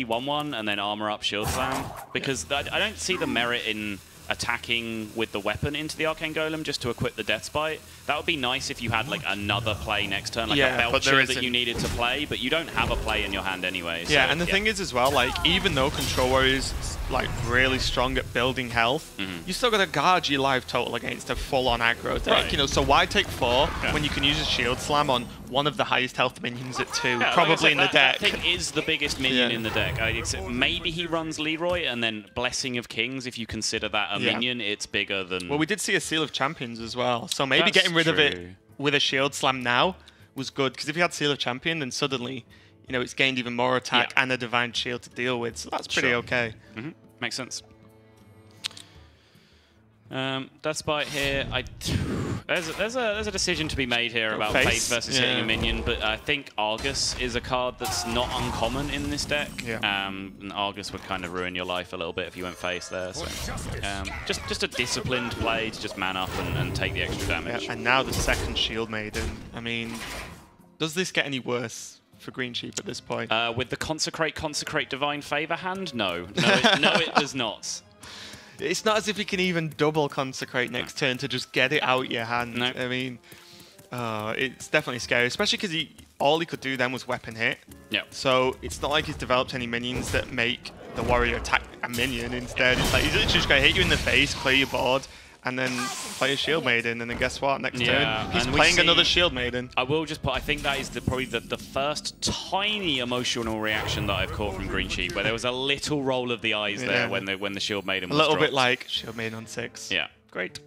1-1 and then armor up, Shield Slam. Because I don't see the merit in attacking with the weapon into the Arcane Golem just to equip the Death Spite. That would be nice if you had like another play next turn, like a Belcher that you needed to play, but you don't have a play in your hand anyway. So, and the thing is as well, like even though Control Warrior's like really strong at building health, you still got to guard your life total against a full-on aggro deck. So why take 4 when you can use a Shield Slam on one of the highest health minions at 2, probably in the deck? That thing is the biggest minion in the deck. Maybe he runs Leroy and then Blessing of Kings, if you consider that a minion, it's bigger than... Well, we did see a Seal of Champions as well, so maybe getting rid of it with a Shield Slam now was good, because if you had Seal of Champion, then suddenly, it's gained even more attack and a Divine Shield to deal with, so that's pretty okay. Makes sense. Death Spite here. There's a decision to be made here about face versus hitting a minion, but I think Argus is a card that's not uncommon in this deck. And Argus would kind of ruin your life a little bit if you went face there. So just a disciplined play to just man up and take the extra damage. And now the second Shield Maiden. I mean, does this get any worse for Greensheep at this point? With the Consecrate Divine Favor hand? No, it does not. It's not as if he can even double Consecrate next turn to just get it out your hand. I mean, it's definitely scary, especially because all he could do then was weapon hit. So it's not like he's developed any minions that make the Warrior attack a minion. Instead, it's like he's literally just going to hit you in the face, clear your board, and then play a Shield Maiden, and then guess what? Next turn, he's playing another Shield Maiden. I will just put, I think that is probably the first tiny emotional reaction that I've caught from Greensheep, where there was a little roll of the eyes there when the Shield Maiden was a little dropped. bit like Shield Maiden on 6. Great.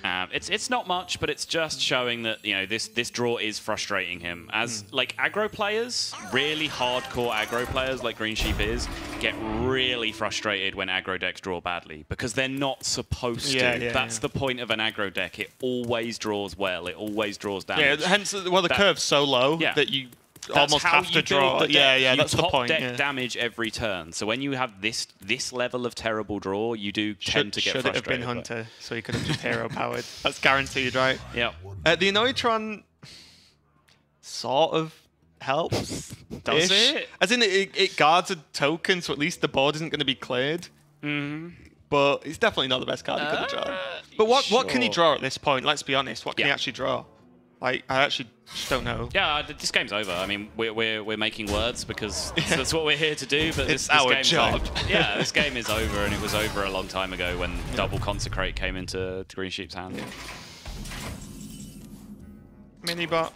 It's not much, but it's just showing that this draw is frustrating him. As like aggro players, really hardcore aggro players like Greensheep is, get really frustrated when aggro decks draw badly because they're not supposed to. That's the point of an aggro deck. It always draws well. It always draws damage. Hence, the curve's so low that you almost have to draw. That's the point. Top deck damage every turn. So when you have this level of terrible draw, you do tend to get frustrated. Should it have been Hunter, so he could have just hero powered. That's guaranteed, right? Yeah. The Anoitron sort of helps. Does it? As in, it guards a token, so at least the board isn't going to be cleared. But it's definitely not the best card he could have drawn. But what can he draw at this point? Let's be honest. What can he actually draw? Like, I actually just don't know. Yeah, this game's over. I mean, we're making words because that's what we're here to do. But It's this our game's job. Yeah, this game is over, and it was over a long time ago when double consecrate came into Greensheep's hand. Yeah. Mini bot.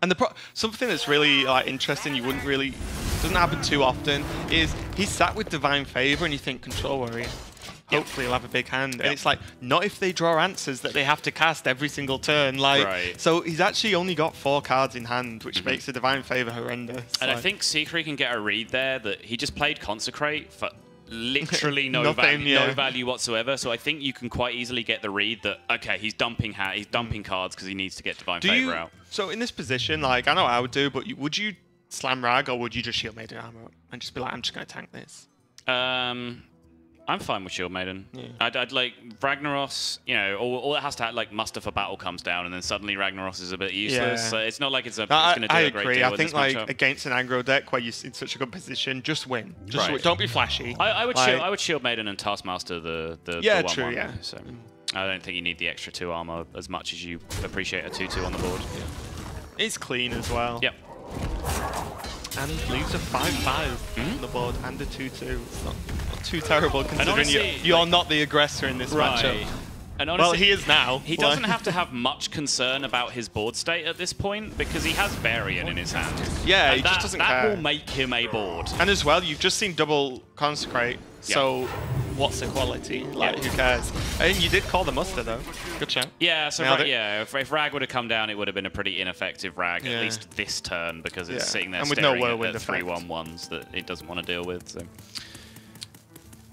And something that's really like interesting, you wouldn't really, doesn't happen too often, is he's sat with Divine Favor and you think Control Warrior. Hopefully he'll have a big hand. And it's like, not if they draw answers that they have to cast every single turn. Like, so he's actually only got 4 cards in hand, which makes the Divine Favor horrendous. And I think Sychry can get a read there that he just played Consecrate for literally no Nothing, value whatsoever. So I think you can quite easily get the read that, okay, he's dumping cards because he needs to get Divine Favor out. So in this position, like, I know what I would do, but would you slam Rag or would you just Shield Maiden Armor up and just be like, I'm just going to tank this? I'm fine with Shield Maiden. Yeah. I'd like Ragnaros, you know, all it has to have, like, Muster for Battle comes down and then suddenly Ragnaros is a bit useless. Yeah. So it's not like it's going to do I a great agree. deal I in think this like matchup. against an aggro deck where you're in such a good position, just win. Just Right. don't be flashy. I would like, Shield Maiden and Taskmaster the Yeah, 1/1. true, yeah. So I don't think you need the extra 2 armor as much as you appreciate a 2/2 on the board. It's clean as well. Yep. And leaves a 5/5 on the board and a 2/2. It's not too terrible considering honestly, you're not the aggressor in this matchup. And honestly, Well, he is now. He doesn't have to have much concern about his board state at this point because he has Varian in his hand. Yeah, and he just doesn't that care. will make him a board. And as well, you've just seen double Consecrate, so what's the quality? Like, who cares? And you did call the Muster, though. Good shout. Yeah, so Nailed it. if Rag would have come down, it would have been a pretty ineffective Rag, at least this turn, because it's sitting there And with no staring Whirlwind at effect. 3/1/1s that it doesn't want to deal with. So,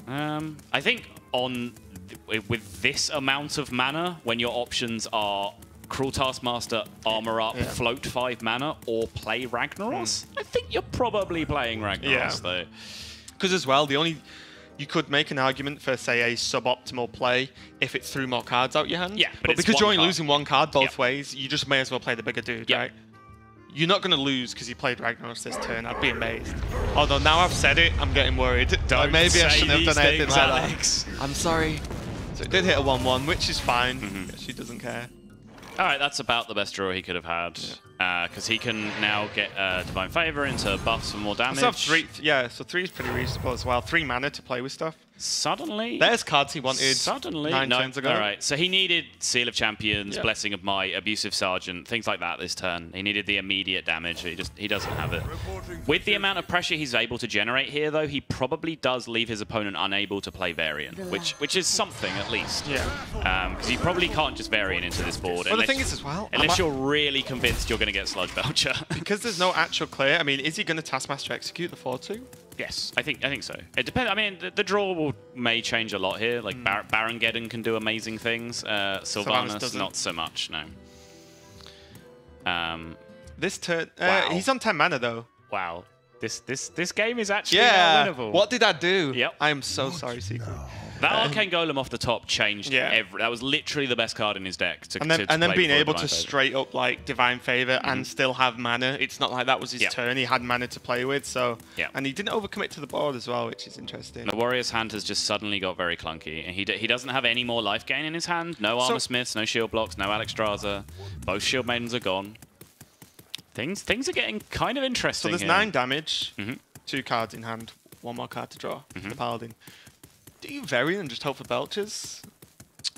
I think with this amount of mana, when your options are Cruel Taskmaster, Armor Up, float 5 mana, or play Ragnaros, I think you're probably playing Ragnaros, though. Because as well, you could make an argument for, say, a suboptimal play if it threw more cards out your hand. Yeah, but it's because you're one only card. losing one card both ways, you just may as well play the bigger dude, Yeah. right? You're not going to lose because you played Ragnaros this turn. I'd be amazed. Although now I've said it, I'm getting worried. Don't maybe I say shouldn't have these done anything things, like Alex. that. I'm sorry. So it did hit a 1/1, which is fine. She doesn't care. All right, that's about the best draw he could have had, because he can now get Divine Favor into buffs for more damage. So 3 is pretty reasonable as well. 3 mana to play with stuff. Suddenly, There's cards he wanted suddenly 9 no. turns ago. All right, so he needed Seal of Champions, Yeah. Blessing of Might, Abusive Sergeant, things like that this turn. He needed the immediate damage. He doesn't have it. With the amount of pressure he's able to generate here, though, he probably does leave his opponent unable to play Variant, which is something at least. Yeah. Because he probably can't just Variant into this board. Well, the thing is as well, unless you're really convinced you're going to get Sludge Belcher. because there's no actual clear. I mean, is he going to Taskmaster execute the 4/2? Yes, I think so. It depends. I mean, the draw may change a lot here. Like Barongeddon can do amazing things. Sylvanas doesn't. not so much. No. This turn, Wow. he's on 10 mana though. Wow. This game is actually not winnable. What did I do? Yep. I am so sorry, Sychry. That Arcane Golem off the top changed every. That was literally the best card in his deck. And then being play able before to Divine Favor. straight up like Divine Favor and still have mana. It's not like that was his turn. He had mana to play with. So and he didn't overcommit to the board as well, which is interesting. The Warrior's hand has just suddenly got very clunky, and he doesn't have any more life gain in his hand. No Armor Smiths, no Shield Blocks, no Alexstrasza. Both Shield Maidens are gone. Things are getting kind of interesting. So there's here. 9 damage, 2 cards in hand, 1 more card to draw. The Paladin. Do you vary and just hope for Belchers?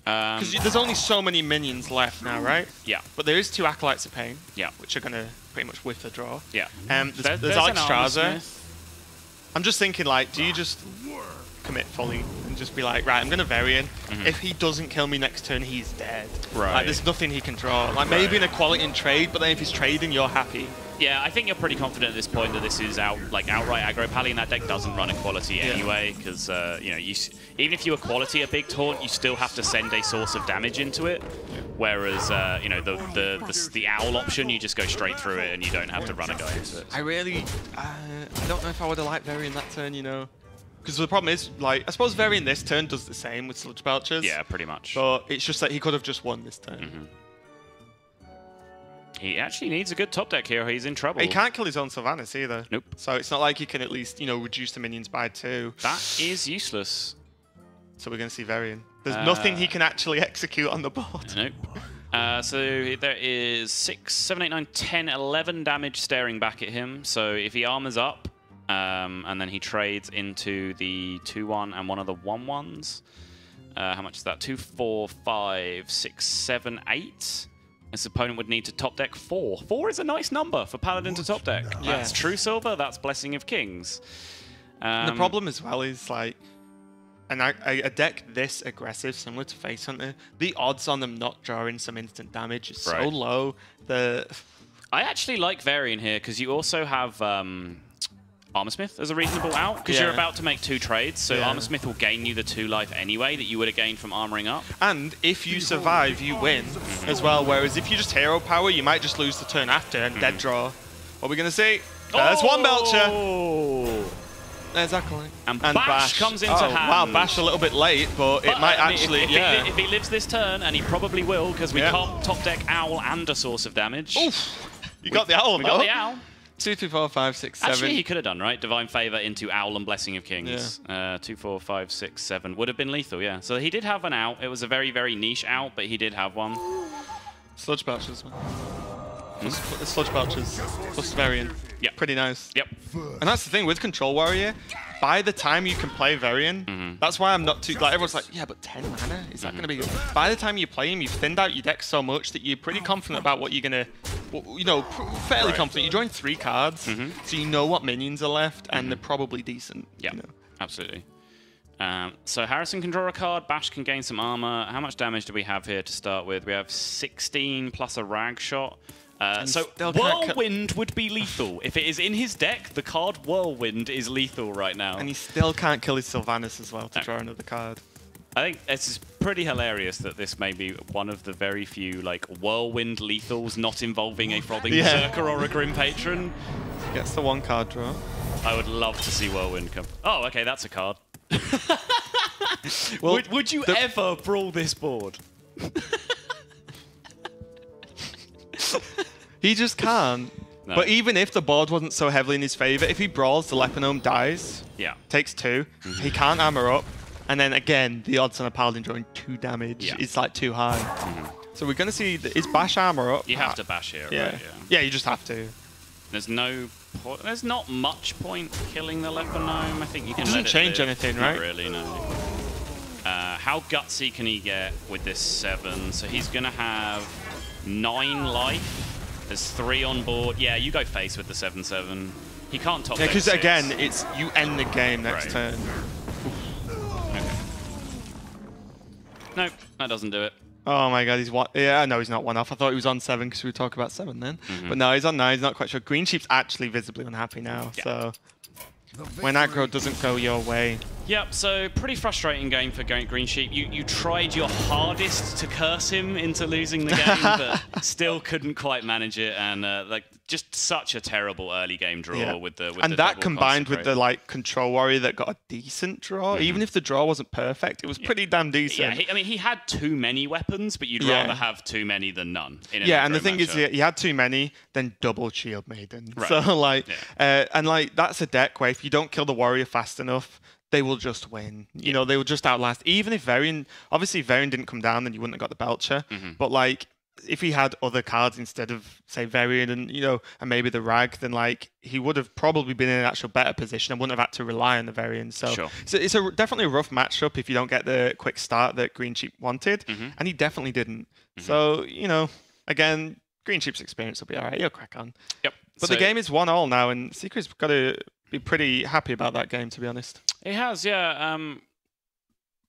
Because there's only so many minions left now, right? Yeah. But there is 2 Acolytes of Pain. Yeah. Which are gonna pretty much whiff the draw. Yeah. There's an Armor Alexstrasza. Smith. I'm just thinking, like, do you just commit fully and just be like, right, I'm gonna Varian. If he doesn't kill me next turn, he's dead. Right. Like, there's nothing he can draw. Like, maybe an equality in trade, but then if he's trading, you're happy. Yeah, I think you're pretty confident at this point that this is outright aggro pally, and that deck doesn't run equality anyway, because you know, even if you equality a big taunt, you still have to send a source of damage into it. Whereas you know, the owl option, you just go straight through it and you don't have to run a guy into it. I really, I don't know if I would have liked Varian that turn, you know. Because the problem is, like, I suppose Varian this turn does the same with Sludge Belchers. Yeah, pretty much. But it's just that he could have just won this turn. He actually needs a good top deck here, or he's in trouble. He can't kill his own Sylvanas either. Nope. So it's not like he can at least, you know, reduce the minions by 2. That is useless. So we're going to see Varian. There's nothing he can actually execute on the board. Nope. So there is 6, 7, 8, 9, 10, 11 damage staring back at him. So if he armors up, and then he trades into the 2-1 and one of the 1-1s, how much is that? 2, 4, 5, 6, 7, 8. His opponent would need to top deck 4. 4 is a nice number for Paladin to top deck. Yeah. That's True Silver, that's Blessing of Kings. And the problem as well is, like, a deck this aggressive, similar to Face Hunter, the odds on them not drawing some instant damage is so low. I actually like Varian here, because you also have Armorsmith as a reasonable out, because you're about to make 2 trades, so Armorsmith will gain you the 2 life anyway that you would have gained from armoring up. And if you survive, you win as well, whereas if you just hero power, you might just lose the turn after and dead draw. What are we going to see? There's one Belcher. There's Acolyte. And Bash comes into hand. Wow, Bash a little bit late, but it might actually, if he lives this turn, and he probably will, because we can't top deck Owl and a source of damage. Oof. You got the Owl, We got the Owl. 2, 3, 4, 5, 6, 7. Actually, he could have done, right? Divine Favor into Owl and Blessing of Kings. 2, 4, 5, 6, 7. Would have been lethal, yeah. So he did have an out. It was a very, very niche out, but he did have one. Sludge Belchers, man. Sludge Belchers plus Varian. Yep. Pretty nice. Yep. And that's the thing with Control Warrior. By the time you can play Varian, that's why I'm not too... Like, everyone's like, yeah, but 10 mana? Is that going to be good? By the time you play him, you've thinned out your deck so much that you're pretty confident about what you're going to... You know, fairly confident. You're drawing 3 cards, so you know what minions are left, and they're probably decent. Yeah, you know? absolutely. So Harrison can draw a card, Bash can gain some armor. How much damage do we have here to start with? We have 16 plus a rag shot. So Whirlwind would be lethal. If it is in his deck, the card Whirlwind is lethal right now. And he still can't kill his Sylvanas as well to draw another card. I think it's pretty hilarious that this may be one of the very few like Whirlwind lethals not involving a Frothing Berserker or a Grim Patron. Gets the 1 card draw. I would love to see Whirlwind come. Oh, okay, that's a card. Well, would you ever brawl this board? He just can't. No. But even if the board wasn't so heavily in his favor, if he brawls, the Leponome dies. Yeah. Takes 2. He can't armor up. And then again, the odds on a Paladin drawing 2 damage is like too high. So we're going to see, is Bash armor up? You have to Bash here, right? Yeah, you just have to. There's not much point killing the Leponome. I think you can. It doesn't change anything, right? Not really, no. How gutsy can he get with this 7? So he's going to have 9 life. There's 3 on board. Yeah, you go face with the 7/7. He can't top. Yeah, because again, it's you end the game next turn. Okay. Nope, that doesn't do it. Oh my god, he's one. Yeah, no, he's not 1 off. I thought he was on 7 because we talk about 7 then. But no, he's on 9. He's not quite sure. Greensheep's actually visibly unhappy now. So when aggro doesn't go your way. Yep, so pretty frustrating game for Greensheep. You tried your hardest to curse him into losing the game, but still couldn't quite manage it, and like just such a terrible early game draw with the and that combined with the like Control Warrior that got a decent draw. Even if the draw wasn't perfect, it was pretty damn decent. Yeah, I mean he had too many weapons, but you'd rather have too many than none. And the thing is, he had too many, then double Shield Maiden. Right. So like, and like that's a deck where if you don't kill the warrior fast enough, they will just win. You know, they will just outlast. Even if Varian, obviously Varian didn't come down, then you wouldn't have got the Belcher. But like, if he had other cards instead of say Varian and and maybe the Rag, then like he would have probably been in an actual better position and wouldn't have had to rely on the Varian. So it's definitely a rough matchup if you don't get the quick start that Greensheep wanted, and he definitely didn't. So again, Greensheep's experience will be alright. He'll crack on. Yep. But the game is 1-1 now, and Sychry's got to be pretty happy about that game, to be honest. He has, yeah.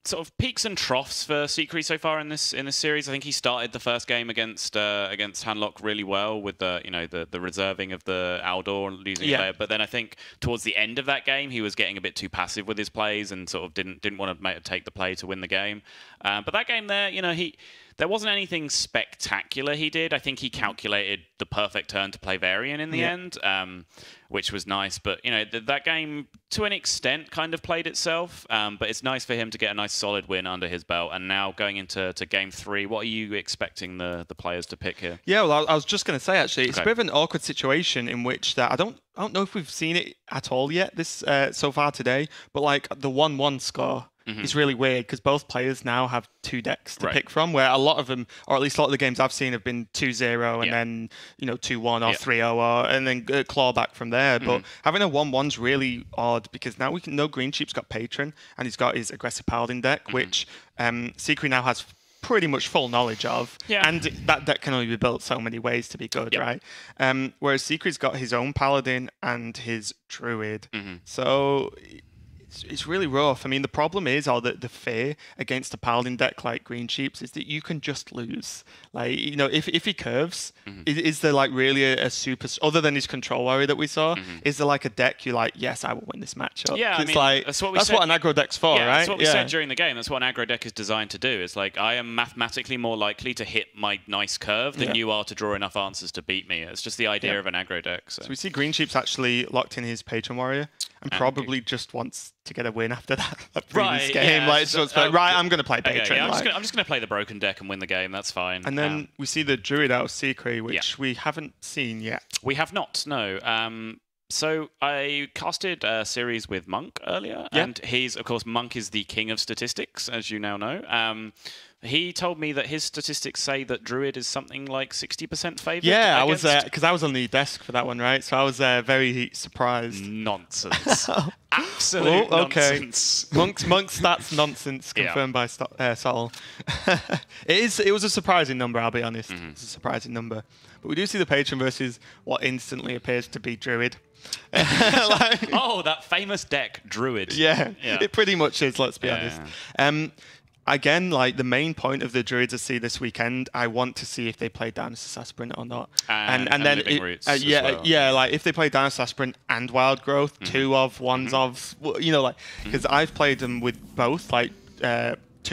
Sort of peaks and troughs for Sychry so far in this series. I think he started the first game against Handlock really well with the reserving of the Aldor and losing it there. But then I think towards the end of that game he was getting a bit too passive with his plays and sort of didn't want to take the play to win the game. But that game there, there wasn't anything spectacular he did. I think he calculated the perfect turn to play Varian in the end, which was nice. But, that game, to an extent, kind of played itself. But it's nice for him to get a nice solid win under his belt. And now going into Game 3, what are you expecting the players to pick here? Yeah, well, I was just going to say, actually, it's a bit of an awkward situation in which that I don't know if we've seen it at all yet so far today. But, like, the 1-1 score is really weird because both players now have 2 decks to pick from, where a lot of them, or at least a lot of the games I've seen, have been 2-0 and then 2-1 or 3-0, and then claw back from there. But having a 1-1's really odd because now we can know Greensheep's got Patron and he's got his aggressive Paladin deck, which Sychry now has pretty much full knowledge of, and that deck can only be built so many ways to be good, right? Whereas Sychry's got his own Paladin and his Druid, so it's really rough. I mean, the problem is, or the fear against a Paladin deck like Greensheep's is that you can just lose. Like, if he curves, is there like really a super, other than his Control Warrior that we saw, is there like a deck you're like, yes, I will win this matchup? Yeah, I it's mean, like, that's what an aggro deck's for, right? That's what we said during the game. That's what an aggro deck is designed to do. It's like, I am mathematically more likely to hit my nice curve than you are to draw enough answers to beat me. It's just the idea of an aggro deck. So we see Greensheep's actually locked in his Patron Warrior and probably just wants to get a win after that previous game. Right, I'm going to play Patron. Yeah, I'm just going to play the broken deck and win the game. That's fine. And then we see the Druid out of Sychry, which we haven't seen yet. We have not, no. So I casted a series with Monk earlier, and of course, Monk is the king of statistics, as you now know. He told me that his statistics say that Druid is something like 60% favored. Yeah, I was because I was on the desk for that one, right? So I was very surprised. Nonsense. Absolute nonsense. Monk's stats nonsense confirmed by Sol. It was a surprising number, I'll be honest. It's a surprising number. But we do see the Patron versus what instantly appears to be Druid. That famous deck, Druid. Yeah, it pretty much is, let's be honest. Again, like the main point of the Druids I see this weekend, I want to see if they play Dinosaur Sprint or not. And then Living Roots as well. Like if they play Dinosaur Sprint and Wild Growth, 2 of, 1s of, because I've played them with both, like 2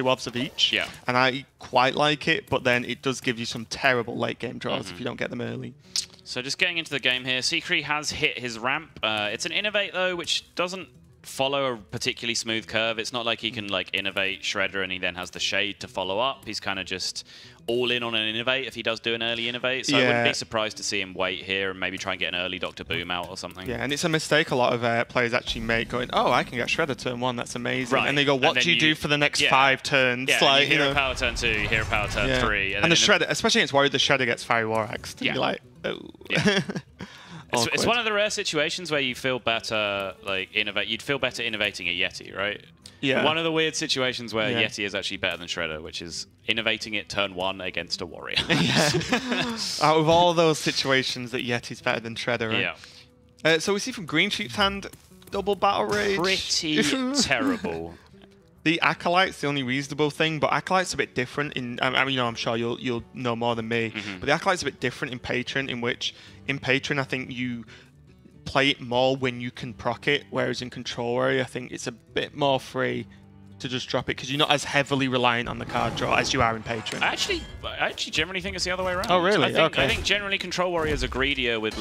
ofs of each. Yeah. And I quite like it, but then it does give you some terrible late game draws if you don't get them early. So just getting into the game here, Sychry has hit his ramp. It's an Innovate though, which doesn't follow a particularly smooth curve. It's not like he can like Innovate Shredder and he then has the Shade to follow up. He's kind of just all in on an Innovate if he does do an early Innovate. So I wouldn't be surprised to see him wait here and maybe try and get an early Dr. Boom out or something. Yeah, and it's a mistake a lot of players actually make, going, oh, I can get Shredder turn 1, that's amazing. Right. And they go, what do you do for the next 5 turns? Yeah, like, you hero power turn 2, you hero power turn 3. And the Shredder, especially against Warrior, the Shredder gets Fiery War Axed. Yeah. You're like, oh. Yeah. It's one of the rare situations where you feel better, you'd feel better innovating a Yeti, right? Yeah. One of the weird situations where Yeti is actually better than Shredder, which is innovating it turn 1 against a Warrior. Out of all those situations, that Yeti's better than Shredder, right? Yeah. So we see from Greensheep's hand, double Battle Rage. Pretty terrible. The Acolyte's the only reasonable thing, but Acolyte's a bit different in... I'm sure you'll know more than me, but the Acolyte's a bit different in Patron, in which in Patron I think you play it more when you can proc it, whereas in Control Warrior I think it's a bit more free to just drop it because you're not as heavily reliant on the card draw as you are in Patron. I actually generally think it's the other way around. Oh, really? I think generally Control Warriors are greedier with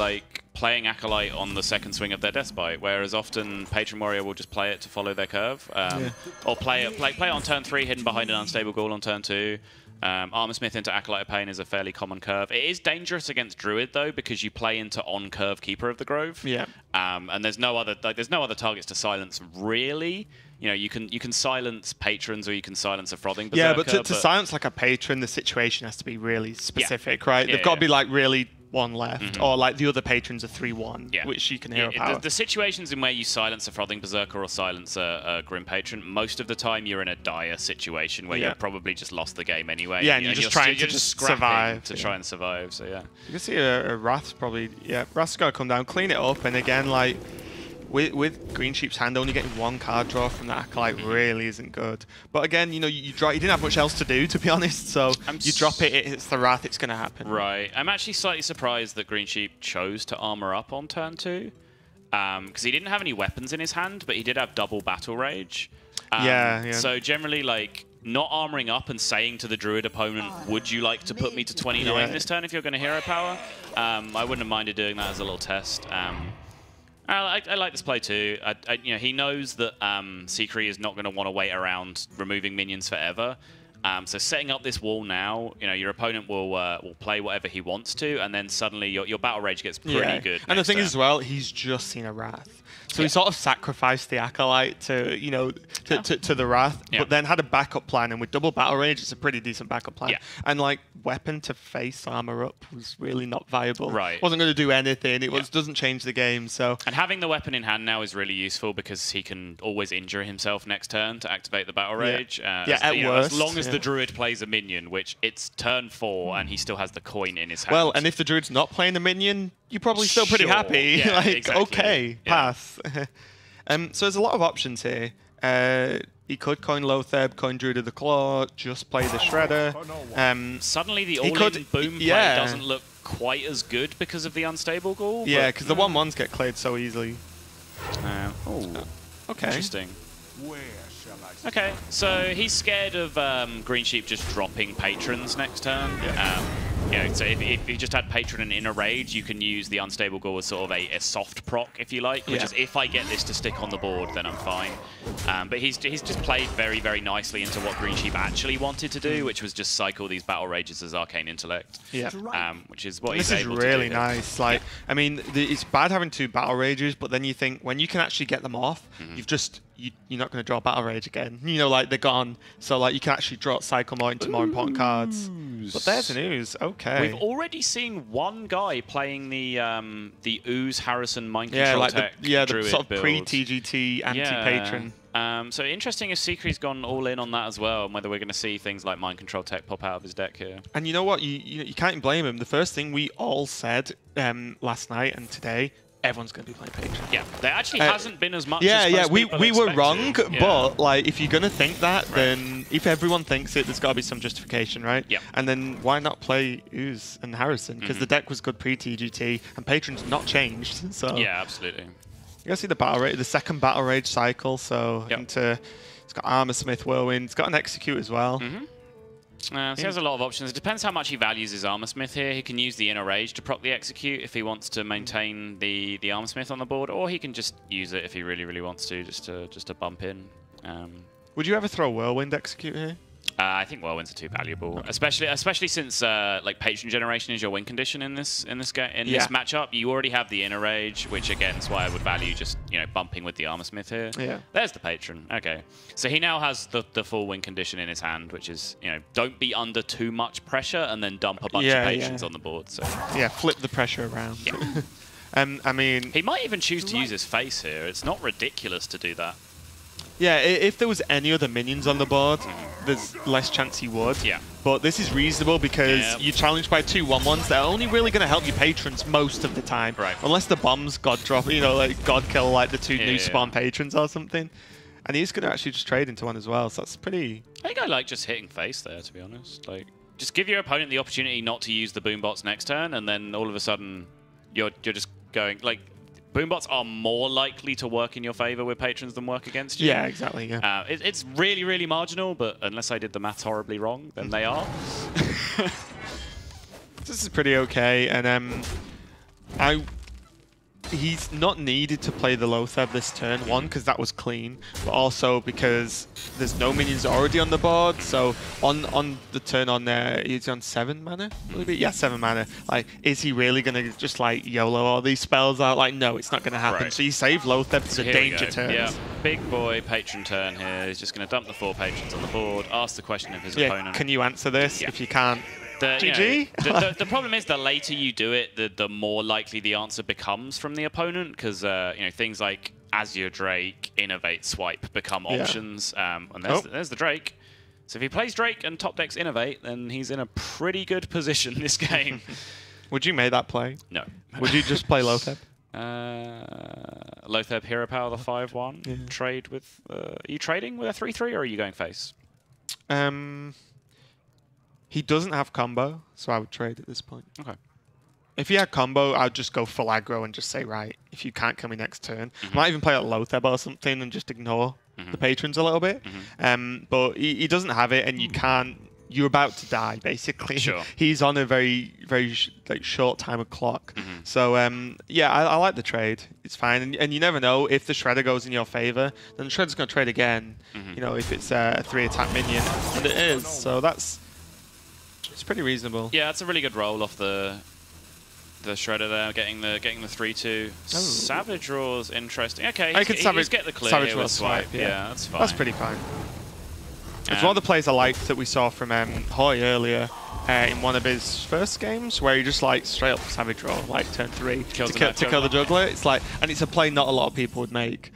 playing Acolyte on the second swing of their Death Bite, whereas often Patron Warrior will just play it to follow their curve, or play it on turn 3, hidden behind an Unstable Ghoul on turn 2. Armor Smith into Acolyte of Pain is a fairly common curve. It is dangerous against Druid though, because you play into on-curve Keeper of the Grove. Yeah. And there's no other targets to silence really. You can silence patrons or you can silence a Frothing Berserker. Yeah, but to silence like a patron, the situation has to be really specific, right? They've got to be like really 1 left, or like the other patrons are 3-1, which you can hero power. The situations in where you silence a Frothing Berserker or silence a Grim Patron, most of the time you're in a dire situation where you've probably just lost the game anyway. Yeah, and you're just trying to survive. To try and survive, so yeah. You can see a Wrath's probably, Wrath's got to come down, clean it up, and again, like, with Greensheep's hand only getting 1 card draw from that Acolyte really isn't good. But again, you didn't have much else to do, to be honest, so you drop it, it hits the Wrath, it's going to happen. Right. I'm actually slightly surprised that Greensheep chose to armor up on turn 2, because he didn't have any weapons in his hand, but he did have double Battle Rage. So generally, not armoring up and saying to the Druid opponent, would you like to put me to 29 this turn if you're going to hero power? I wouldn't have minded doing that as a little test. I like this play too. He knows that Sychry is not going to want to wait around removing minions forever. So setting up this wall now, your opponent will play whatever he wants to, and then suddenly your Battle Rage gets pretty good. And the thing is as well, he's just seen a Wrath. So he sort of sacrificed the Acolyte to, you know, to the Wrath, but then had a backup plan. And with double Battle Rage, it's a pretty decent backup plan. And like weapon to face armor up was really not viable. Right. Wasn't going to do anything. It doesn't change the game. So. And having the weapon in hand now is really useful because he can always injure himself next turn to activate the Battle Rage. Worst, as long as the Druid plays a minion, which it's turn 4 and he still has the coin in his hand. Well, and if the Druid's not playing a minion, you're probably still pretty happy. Yeah, like, exactly. okay, pass. So there's a lot of options here. He could coin Lotheb, coin Druid of the Claw, just play the Shredder. Suddenly the all-in boom play doesn't look quite as good because of the unstable Ghoul. Yeah, because the 1/1s get cleared so easily. Okay. Interesting. Okay, so he's scared of Greensheep just dropping patrons next turn. So if you just had Patron and Inner Rage, you can use the Unstable Ghoul as sort of a soft proc, if you like, which is if I get this to stick on the board, then I'm fine. But he's just played very, very nicely into what Greensheep actually wanted to do, which was just cycle these Battle Rages as Arcane Intellect. Which is what he's able to do. This is really nice. Like, I mean, it's bad having 2 Battle Rages, but then you think when you can actually get them off, you're not going to draw Battle Rage again. You know, like, they're gone. So, like, you can actually cycle more into more important cards. But there's an Ooze. Okay. We've already seen one guy playing the Ooze Harrison Mind Control Tech the sort of build. pre-TGT anti-patron. So interesting if Sychry's gone all in on that as well, and whether we're going to see things like Mind Control Tech pop out of his deck here. And you know what? You can't blame him. The first thing we all said last night and today, everyone's going to be playing Patron. Yeah, there actually hasn't been as much as we were wrong, but like if you're going to think that, then if everyone thinks it, there's got to be some justification, right? Yeah. And then why not play Ooze and Harrison? Because the deck was good pre-TGT, and Patron's not changed. So yeah, absolutely. You gotta see the second Battle Rage cycle, so it's got Armor Smith, Whirlwind, it's got an Execute as well. So he has a lot of options. It depends how much he values his Armor Smith here. He can use the Inner Rage to proc the Execute if he wants to maintain the Armor Smith on the board, or he can just use it if he really, really wants to, just to bump in. Would you ever throw Whirlwind Execute here? I think Whirlwinds are too valuable, especially since like Patron Generation is your win condition in this matchup. You already have the Inner Rage, which again is why I would value just bumping with the Armor Smith here. Yeah. There's the Patron. Okay, so he now has the full win condition in his hand, which is don't be under too much pressure and then dump a bunch of Patrons on the board. So yeah, flip the pressure around. Yeah. I mean, he might even choose to use his face here. It's not ridiculous to do that. Yeah, if there was any other minions on the board, there's less chance he would. Yeah. But this is reasonable because you're challenged by 2 1/1s that are only really going to help your patrons most of the time. Right. Unless the bombs God drop, like God kill like the 2 new spawn patrons or something. And he's going to actually just trade into one as well, so that's pretty... I think I like just hitting face there, to be honest. Like, just give your opponent the opportunity not to use the boombots next turn, and then all of a sudden you're just going... like. Boombots are more likely to work in your favor with patrons than work against you. Yeah, exactly. Yeah. It's really, really marginal, but unless I did the maths horribly wrong, then they are. This is pretty okay, and he's not needed to play the Lotheb this turn, one, because that was clean, but also because there's no minions already on the board, so on the turn on there, he's on 7 mana? Yeah, 7 mana. Like, is he really going to just, like, YOLO all these spells out? Like, no, it's not going to happen. Right. So you save Lotheb for the danger turns. Yeah, big boy patron turn here. He's just going to dump the 4 patrons on the board, ask the question of his opponent. Can you answer this? If you can't... GG? The problem is the later you do it, the more likely the answer becomes from the opponent, because things like Azure Drake, Innovate, Swipe become options. And there's the Drake. So if he plays Drake and top decks Innovate, then he's in a pretty good position this game. Would you make that play? No. Would you just play Lotheb? Lotheb Hero Power, the 5/1. Trade with... are you trading with a 3/3 or are you going face? He doesn't have combo, so I would trade at this point. Okay. If he had combo, I'd just go full aggro and just say, right, if you can't kill me next turn. I might even play at Lotheb or something and just ignore the patrons a little bit. But he doesn't have it, and you can't... You're about to die, basically. Sure. He's on a very, very short time of clock. So, yeah, I like the trade. It's fine. And you never know, if the Shredder goes in your favor, then the Shredder's going to trade again, if it's a 3-attack minion. And it is. So that's... It's pretty reasonable. Yeah, it's a really good roll off the The Shredder there, getting the 3-2. Savage Raw's interesting. Okay, I could he's get the clear Savage here Raw with swipe. yeah. Yeah, that's fine. That's pretty fine. It's one of the plays I liked that we saw from Hoy earlier in one of his first games, where he just like straight up Savage Raw, like turn 3 to kill the juggler. It's like, and it's a play not a lot of people would make.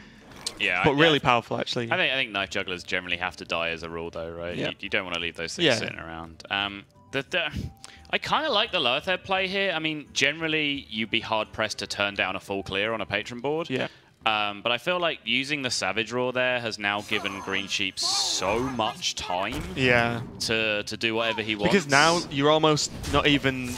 Yeah, but really powerful actually. I think knife jugglers generally have to die as a rule, though, right? Yeah. You don't want to leave those things sitting around. I kind of like the lower third play here. I mean, generally you'd be hard pressed to turn down a full clear on a patron board. Yeah. But I feel like using the Savage Raw there has now given Greensheep so much time to do whatever he wants. Because now you're almost not even...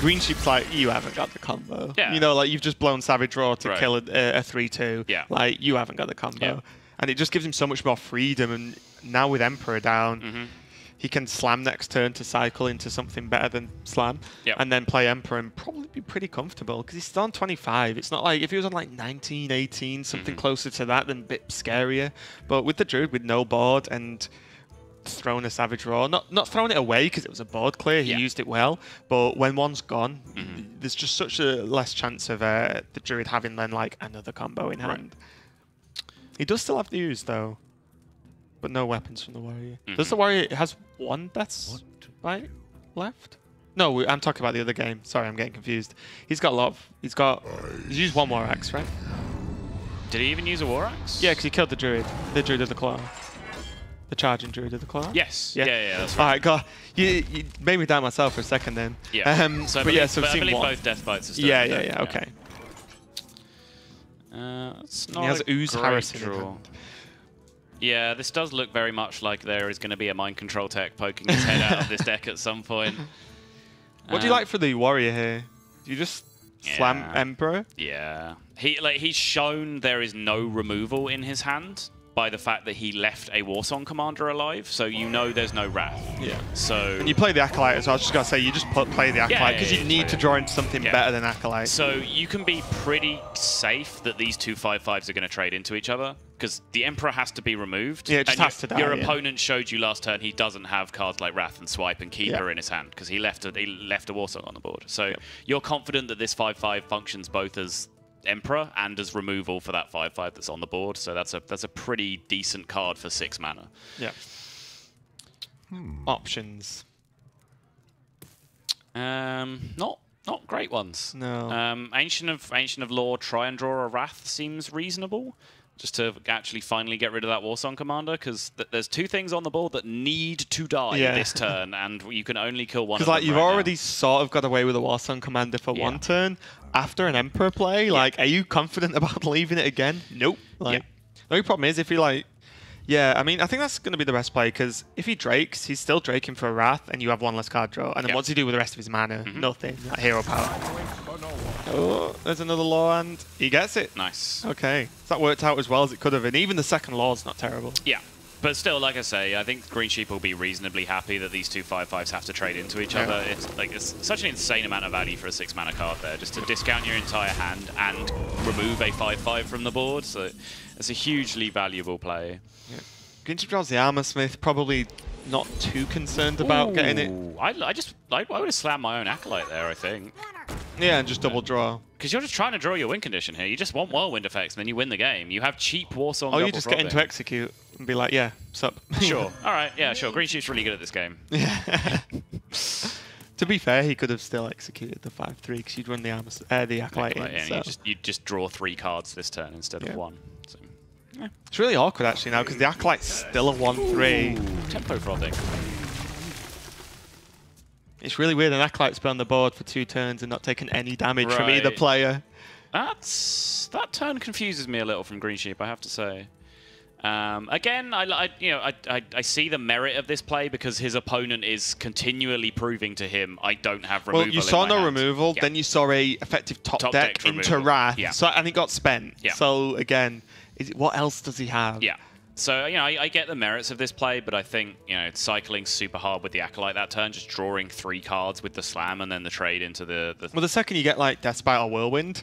Greensheep's like, you haven't got the combo. Yeah. You know, like you've just blown Savage Raw to kill a 3-2. Yeah. Like, you haven't got the combo. And it just gives him so much more freedom. And now with Emperor down, he can slam next turn to cycle into something better than slam. And then play Emperor and probably be pretty comfortable. Because he's still on 25. It's not like... If he was on like 19, 18, something closer to that, then a bit scarier. But with the Druid with no board and throwing a Savage Raw, not throwing it away because it was a board clear, he used it well. But when one's gone, there's just such a less chance of the Druid having then like another combo in hand. He does still have to use though. But no weapons from the Warrior. Does the Warrior has one Death Bite left? No, I'm talking about the other game. Sorry, I'm getting confused. He's got a lot of... He's used one War Axe, right? Did he even use a War Axe? Yeah, because he killed the Druid. The Druid of the Claw. The charging Druid of the Claw? Yes. Yeah, that's right. Alright, God. You made me doubt myself for a second then. Yeah. So I believe both Death Bites are still okay. It's not he has a Ooze great Harrison in draw. hand. Yeah, this does look very much like there is going to be a mind control tech poking his head out of this deck at some point. What do you like for the Warrior here? Do you just slam Emperor? Yeah. He's shown there is no removal in his hand by the fact that he left a Warsong Commander alive, so you know there's no Wrath. Yeah. So... And you play the Acolyte as well. I was just going to say, you just play the Acolyte because you need to draw into something better than Acolyte. So you can be pretty safe that these two 5/5s are going to trade into each other, because the Emperor has to be removed. Yeah, it just has to die. Your opponent showed you last turn he doesn't have cards like Wrath and Swipe and Keeper in his hand, because he left a Warsong on the board. So you're confident that this 5/5 functions both as Emperor and as removal for that 5/5 that's on the board. So that's a pretty decent card for 6 mana. Yeah. Options. Not great ones. No. Ancient of Lore, try and draw a Wrath seems reasonable, just to actually finally get rid of that Warsong Commander, because there's 2 things on the board that need to die this turn, and you can only kill one of them. Because you've already sort of got away with a Warsong Commander for one turn. After an Emperor play, like, are you confident about leaving it again? Nope. Like, the only problem is if you like... Yeah, I mean, I think that's going to be the best play, because if he Drakes, he's still Draking for a Wrath, and you have one less card draw. And then what's he do with the rest of his mana? Nothing. Like hero power. Oh, there's another Law, and he gets it. Nice. Okay. So that worked out as well as it could have, and even the second Law's not terrible. Yeah. But still, like I say, I think Greensheep will be reasonably happy that these two 5/5s have to trade into each other. It's such an insane amount of value for a 6 mana card there, just to discount your entire hand and remove a 5/5 from the board. So it's a hugely valuable play. Yeah. Greensheep draws the Armor Smith, probably not too concerned about getting it. I would have slammed my own Acolyte there, I think. Yeah, and just double draw. Because you're just trying to draw your win condition here. You just want Whirlwind effects, and then you win the game. You have cheap Warsong. Oh, you just get into execute and be like, yeah, sup. Sure. All right. Yeah, sure. Greensheep's really good at this game. Yeah. To be fair, he could have still executed the 5/3 because you'd run the Acolyte in. Yeah, you'd just draw 3 cards this turn instead of 1. So, yeah. It's really awkward actually now because the Acolyte's still a 1/3. Tempo frothing. It's really weird an Acolyte's been on the board for 2 turns and not taking any damage from either player. That turn confuses me a little from Greensheep, I have to say. Again, I see the merit of this play because his opponent is continually proving to him, I don't have removal. Well, you saw no hand. removal, then you saw a effective top deck into Wrath, and it got spent. So again, what else does he have? Yeah. So, I get the merits of this play, but I think, cycling super hard with the Acolyte that turn, just drawing 3 cards with the slam and then the trade into the... Well, the second you get, like, Deathbite or Whirlwind,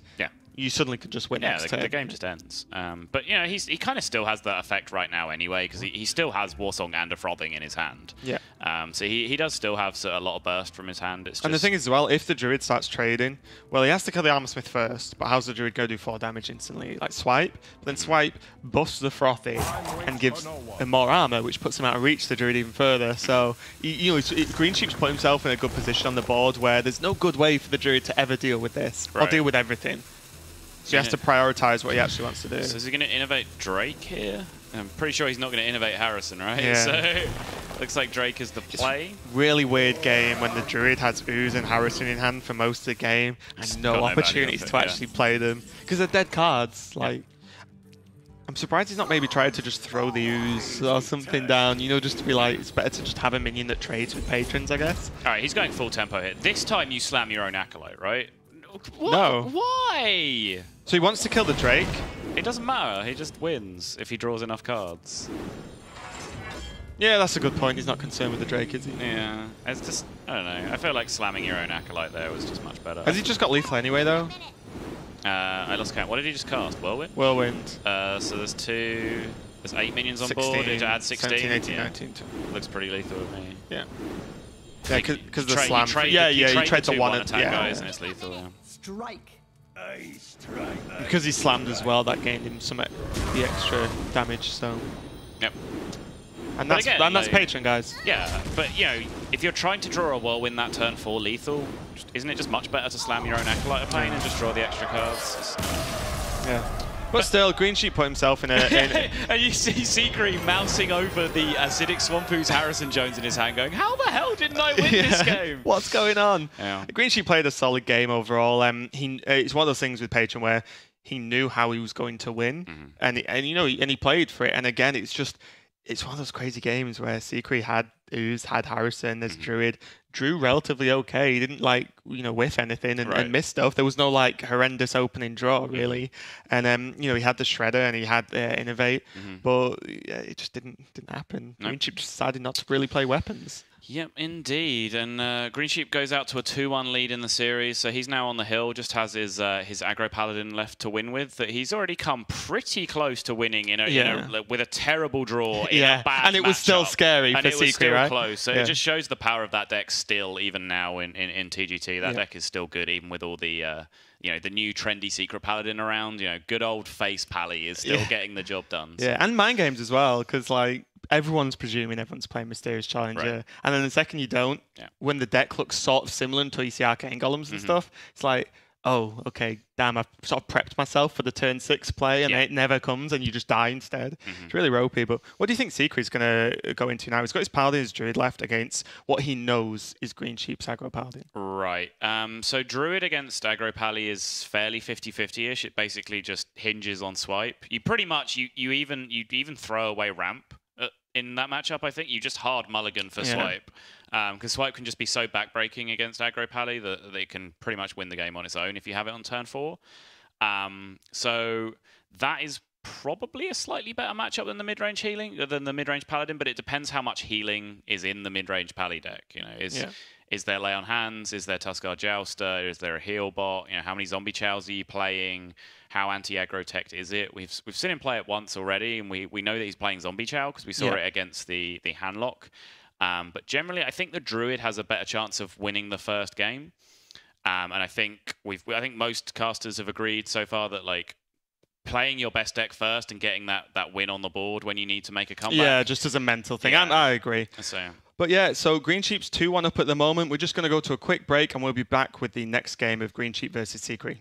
you suddenly could just win next turn. The game just ends. But you know, he kind of still has that effect right now anyway, because he still has Warsong and a Frothing in his hand. Yeah. So he does still have a lot of burst from his hand. It's just... And the thing is as well, if the Druid starts trading, well, he has to kill the Armorsmith first, but how's the Druid go do 4 damage instantly? Like swipe, but then swipe buffs the Frothy and gives him more armor, which puts him out of reach the Druid even further. So, you know, Greensheep's put himself in a good position on the board where there's no good way for the Druid to ever deal with this, or deal with everything. So he has to prioritize what he actually wants to do. So is he going to innovate Drake here? I'm pretty sure he's not going to innovate Harrison, right? Yeah. So looks like Drake is the play. Really weird game when the Druid has Ooze and Harrison in hand for most of the game and no opportunities to actually play them because they're dead cards. Like, I'm surprised he's not maybe tried to just throw the Ooze or something down, you know, just to be like, it's better to just have a minion that trades with patrons, I guess. All right, he's going full tempo here. This time you slam your own Acolyte, right? What? No. Why? So he wants to kill the Drake. It doesn't matter. He just wins if he draws enough cards. Yeah, that's a good point. He's not concerned with the Drake, is he? Yeah. It's just, I don't know. I feel like slamming your own Acolyte there was just much better. Has he just got lethal anyway, though? I lost count. What did he just cast? Whirlwind? Whirlwind. So there's 8 minions on 16, board. Did you add 16? 17, 18, yeah. 19. Looks pretty lethal with me. Yeah. Yeah, because the You slam. trade you trade the one attack yeah. guys, and it's lethal. Yeah. Strike. Because he slammed as well, that gained him some the extra damage. So. Yep. And that's again, that's patron, guys. Yeah, but you know, if you're trying to draw a Whirlwind that turn 4 lethal, isn't it just much better to slam your own Acolyte of Pain and just draw the extra cards? Yeah. But still, Greensheep put himself in a... And you see Sychry mousing over the acidic Swampoo's Harrison Jones in his hand going, how the hell didn't I win this game? What's going on? Yeah. Greensheep played a solid game overall. It's one of those things with Patron where he knew how he was going to win, and he played for it. And again, it's one of those crazy games where Sychry had Ooze, had Harrison, there's Druid. Drew relatively okay. He didn't whiff anything and miss stuff. There was no horrendous opening draw really. And he had the Shredder and he had Innovate, but it just didn't happen. Nope. Greensheep just decided not to really play weapons. Yep, indeed. And Greensheep goes out to a 2-1 lead in the series, so he's now on the hill, just has his aggro paladin left to win with. That he's already come pretty close to winning with a terrible draw in a bad and it was still scary for Sychry, right? And it was still close, so it just shows the power of that deck still, even now in TGT. That deck is still good, even with all the the new trendy secret paladin around. Good old face Pally is still getting the job done. So. Yeah, and mind games as well, because everyone's presuming everyone's playing Mysterious Challenger, and then the second you don't, when the deck looks sort of similar until you see Arcane Golems and stuff, it's like, oh, okay, damn, I've sort of prepped myself for the turn 6 play, and it never comes, and you just die instead. It's really ropey, but what do you think Sychry's going to go into now? He's got his Paladin, his Druid left against what he knows is Greensheep's aggro Paladin. Right. So Druid against aggro Pally is fairly 50-50-ish. It basically just hinges on swipe. You pretty much, you even throw away ramp in that matchup, I think. You just hard mulligan for swipe. Because swipe can just be so backbreaking against aggro Pally that they can pretty much win the game on its own if you have it on turn 4. So that is probably a slightly better matchup than the mid-range Paladin, but it depends how much healing is in the mid-range Pally deck. Is there Lay on Hands? Is there Tuskar Jouster? Is there a heal bot? How many zombie chows are you playing? How anti-aggro tech is it? We've seen him play it once already, and we know that he's playing zombie chow because we saw it against the handlock. But generally, I think the Druid has a better chance of winning the first game. And I think most casters have agreed so far that playing your best deck first and getting that win on the board when you need to make a comeback. Yeah, just as a mental thing. Yeah. I agree. So. But yeah, so Greensheep's 2-1 up at the moment. We're just going to go to a quick break, and we'll be back with the next game of Greensheep versus Sychry.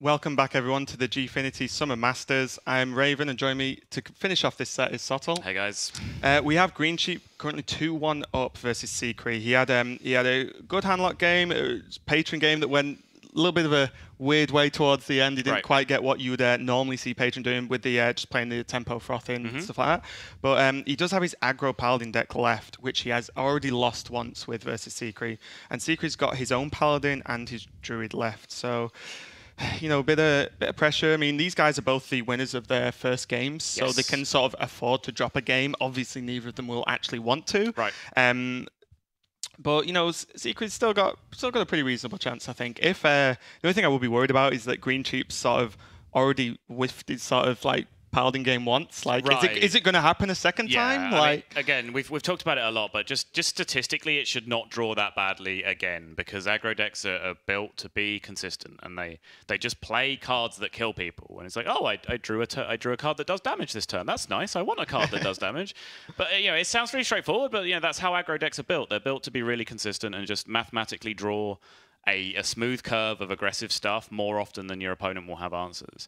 Welcome back, everyone, to the Gfinity Summer Masters. I'm Raven, and join me to finish off this set is Sottle. Hey guys. We have Greensheep currently 2-1 up versus Sychry. He had a good handlock game, a patron game that went a little bit of a weird way towards the end. He didn't quite get what you would normally see patron doing with the just playing the tempo frothing and stuff like that. But he does have his aggro paladin deck left, which he has already lost once with versus Sychry. And Sychry's got his own paladin and his druid left. So, you know, a bit of pressure. I mean, these guys are both the winners of their first games, so they can sort of afford to drop a game. Obviously, neither of them will actually want to. But you know, Sychry's still got a pretty reasonable chance, I think. If the only thing I would be worried about is that Greensheep's sort of already whiffed his sort of like paladin game once. Like, is it going to happen a second time? Like, I mean, again, we've talked about it a lot, but just statistically, it should not draw that badly again, because aggro decks are built to be consistent, and they just play cards that kill people. And it's like, oh, I drew a card that does damage this turn. That's nice. I want a card that does damage. But you know, it sounds really straightforward, but you know, that's how aggro decks are built. They're built to be really consistent and just mathematically draw a smooth curve of aggressive stuff more often than your opponent will have answers.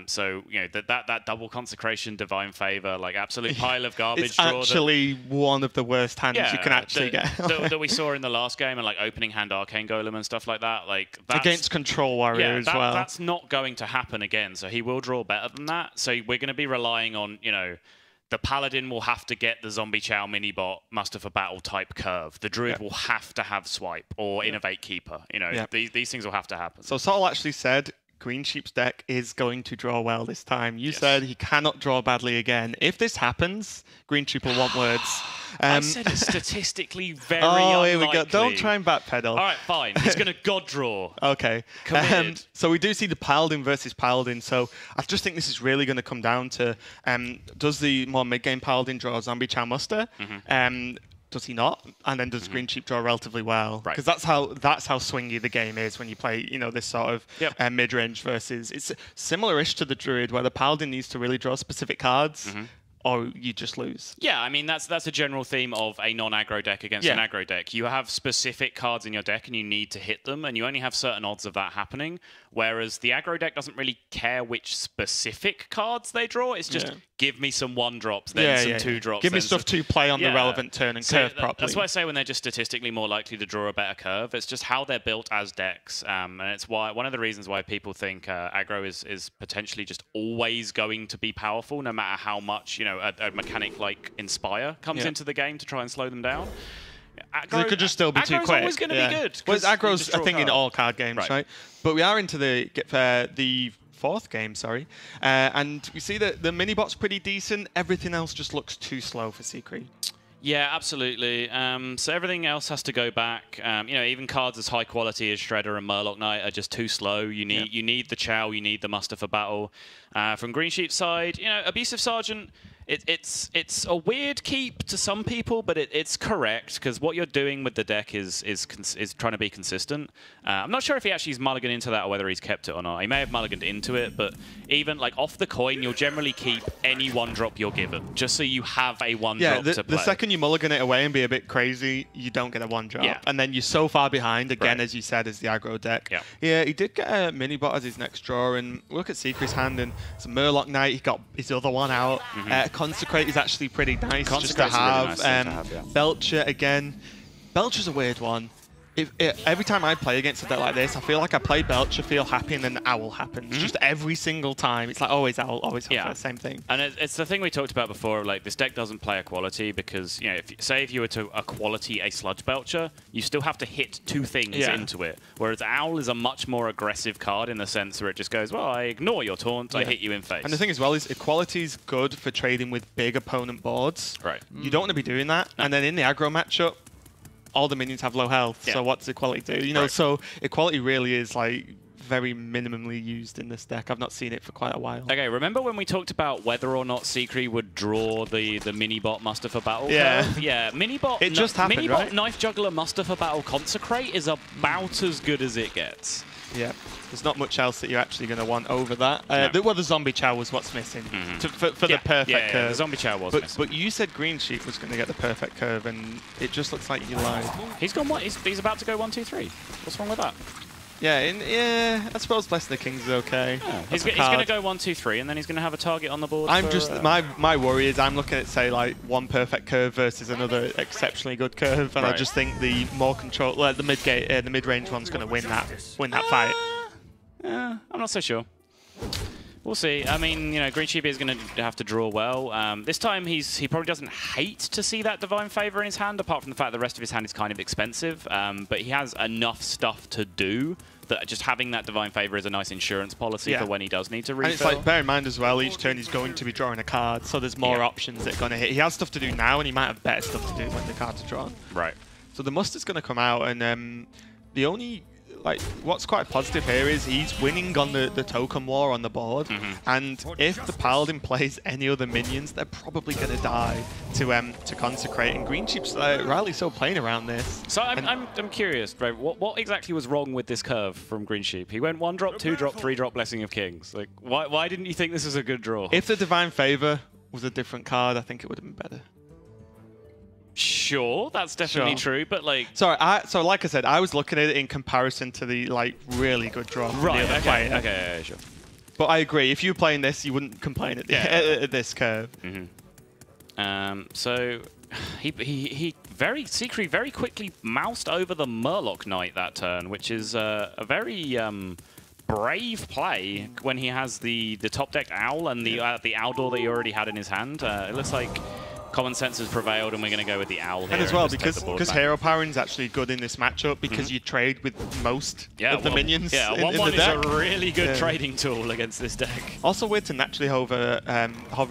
So you know that double consecration, divine favor, like absolute pile of garbage. It's actually one of the worst hands you can actually get. that we saw in the last game, and like opening hand arcane golem and stuff like that. Like that's, against control warrior as well. That's not going to happen again. So he will draw better than that. So we're going to be relying on, you know, the paladin will have to get the zombie chow mini bot muster for battle type curve. The druid will have to have swipe or innovate keeper. You know, these things will have to happen. So Sol actually said Greensheep's deck is going to draw well this time. You said he cannot draw badly again. If this happens, Greensheep will want words. I said it's statistically very unlikely. Here we go. Don't try and backpedal. All right, fine. He's going to god draw. Okay. So we do see the paladin versus paladin. So I just think this is really going to come down to does the more mid-game paladin draw zombie chow muster? Does he not? And then does Greensheep draw relatively well? Because that's how swingy the game is when you play, you know, this sort of mid-range versus. It's similar-ish to the druid, where the paladin needs to really draw specific cards, or you just lose. Yeah, I mean that's a general theme of a non-aggro deck against an aggro deck. You have specific cards in your deck, and you need to hit them, and you only have certain odds of that happening. Whereas the aggro deck doesn't really care which specific cards they draw. It's just give me some 1-drops, then some 2-drops. Give me stuff to play on the relevant turn and curve properly. That's why I say when they're just statistically more likely to draw a better curve. It's just how they're built as decks, and it's why one of the reasons why people think aggro is potentially just always going to be powerful, no matter how much, you know, a mechanic like Inspire comes into the game to try and slow them down. Aggro, it could just still be too quick. Always going to be good. Well, aggro's a thing in all card games, right? But we are into the fourth game, and we see that the mini bot's pretty decent. Everything else just looks too slow for Sychry. Yeah, absolutely. So everything else has to go back. You know, even cards as high quality as Shredder and Murloc Knight are just too slow. You need the chow, you need the muster for battle. From Greensheep's side, you know, Abusive Sergeant. It's a weird keep to some people, but it's correct, because what you're doing with the deck is trying to be consistent. I'm not sure if he actually is mulliganed into that or whether he's kept it or not. He may have mulliganed into it, but even like off the coin, you'll generally keep any 1-drop you're given, just so you have a 1-drop to play. The second you mulligan it away and be a bit crazy, you don't get a 1-drop. And then you're so far behind, again, as you said, as the aggro deck. Yeah, he did get a mini bot as his next draw, and look at Sychry's hand, and it's a Murloc Knight, he got his other one out. Consecrate is actually pretty nice just to have. Really nice Belcher again. Belcher's a weird one. Every time I play against a deck like this, I feel like I play Belcher, feel happy, and then Owl happens. Just every single time. It's like always Owl, always the same thing. And it's the thing we talked about before, like this deck doesn't play equality because, you know, if you were to equality a Sludge Belcher, you still have to hit 2 things into it. Whereas Owl is a much more aggressive card in the sense where it just goes, well, I ignore your taunt, I hit you in face. And the thing as well is equality is good for trading with big opponent boards. You don't want to be doing that. And then in the aggro matchup, all the minions have low health, so what does equality do? You know, so equality really is like very minimally used in this deck. I've not seen it for quite a while. Okay, remember when we talked about whether or not Sychry would draw the mini bot muster for battle? Yeah, mini bot. It just happened, mini bot knife juggler muster for battle consecrate is about as good as it gets. Yeah, there's not much else that you're actually going to want over that. Well, the zombie chow was what's missing for the perfect curve. The zombie chow was missing. But you said Greensheep was going to get the perfect curve, and it just looks like you lied. He's gone what? He's about to go 1, 2, 3. What's wrong with that? Yeah, I suppose Blessing of the Kings is okay. Yeah. He's going to go 1, 2, 3, and then he's going to have a target on the board. I'm just my worry is I'm looking at, say, like one perfect curve versus another exceptionally good curve, and I just think the more control, the mid range one's going to win that fight. I'm not so sure. We'll see. I mean, you know, Greensheep is going to have to draw well. This time, he probably doesn't hate to see that Divine Favor in his hand, apart from the fact that the rest of his hand is kind of expensive. But he has enough stuff to do that just having that Divine Favor is a nice insurance policy for when he does need to refill. And it's like, bear in mind as well, each turn he's going to be drawing a card, so there's more options that are going to hit. He has stuff to do now, and he might have better stuff to do when the cards are drawn. Right. So the mustard's going to come out, and the only... Like, what's quite positive here is he's winning on the token war on the board, and if the Paladin plays any other minions, they're probably going to die to consecrate. And Greensheep's rightly so playing around this. So I'm curious, right? What exactly was wrong with this curve from Greensheep? He went 1 drop, 2 drop, 3 drop Blessing of Kings. Like, why didn't you think this was a good draw? If the Divine Favor was a different card, I think it would have been better. Sure, that's definitely true, but like... Sorry, so like I said, I was looking at it in comparison to the really good draw from the other player. Okay, sure. But I agree, if you were playing this, you wouldn't complain at, at this curve. So Sychry very quickly moused over the Murloc Knight that turn, which is a very brave play when he has the top deck Owl and the Owldoor that he already had in his hand. It looks like common sense has prevailed, and we're going to go with the Owl here. And as well, because Hero Powering is actually good in this matchup, because you trade with most of the minions in the deck. Is a really good trading tool against this deck. Also weird to naturally hover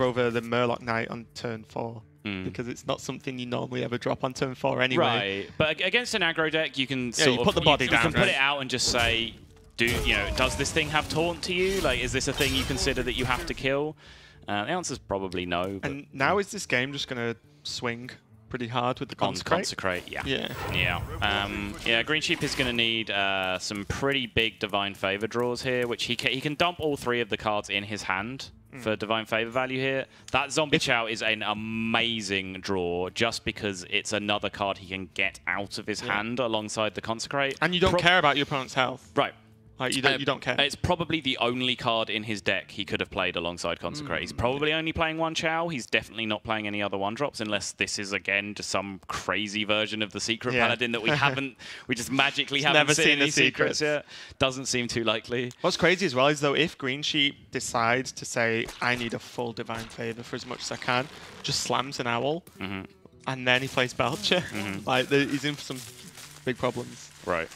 over the Murloc Knight on turn 4. Because it's not something you normally ever drop on turn 4 anyway. Right, but against an aggro deck, you can you put the body down. You can put it out and just say, does this thing have taunt to you? Like, is this a thing you consider that you have to kill? The answer's probably no. And now is this game just going to swing pretty hard with the Consecrate? On Consecrate, yeah. Greensheep is going to need some pretty big Divine Favor draws here, which he can dump all 3 of the cards in his hand for Divine Favor value here. That Zombie Chow is an amazing draw just because it's another card he can get out of his hand alongside the Consecrate. And you don't care about your opponent's health. Right. Like, you don't care. It's probably the only card in his deck he could have played alongside Consecrate. He's probably only playing 1 Chow. He's definitely not playing any other 1-drops unless this is, again, just some crazy version of the Secret Paladin that we just magically haven't seen any secrets yet. Doesn't seem too likely. What's crazy as well is, though, if Greensheep decides to say, I need a full Divine Favor for as much as I can, just slams an Owl, and then he plays Belcher, like, he's in for some big problems. Right.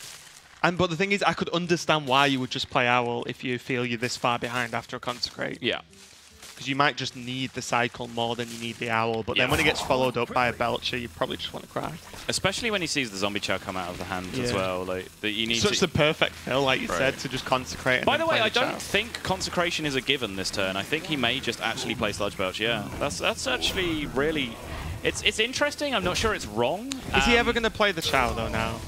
But the thing is, I could understand why you would just play Owl if you feel you're this far behind after a Consecrate. Yeah. Because you might just need the cycle more than you need the Owl, but then when it gets followed up by a Belcher, you probably just want to cry. Especially when he sees the Zombie Chow come out of the hand as well. Like, that you need Such the perfect fill, like you said, to just Consecrate and By the way, I Chow. don't think Consecration is a given this turn. I think he may just actually play Sludge Belch, That's actually really... It's interesting. I'm not sure it's wrong. Is he ever going to play the Chow, though, now?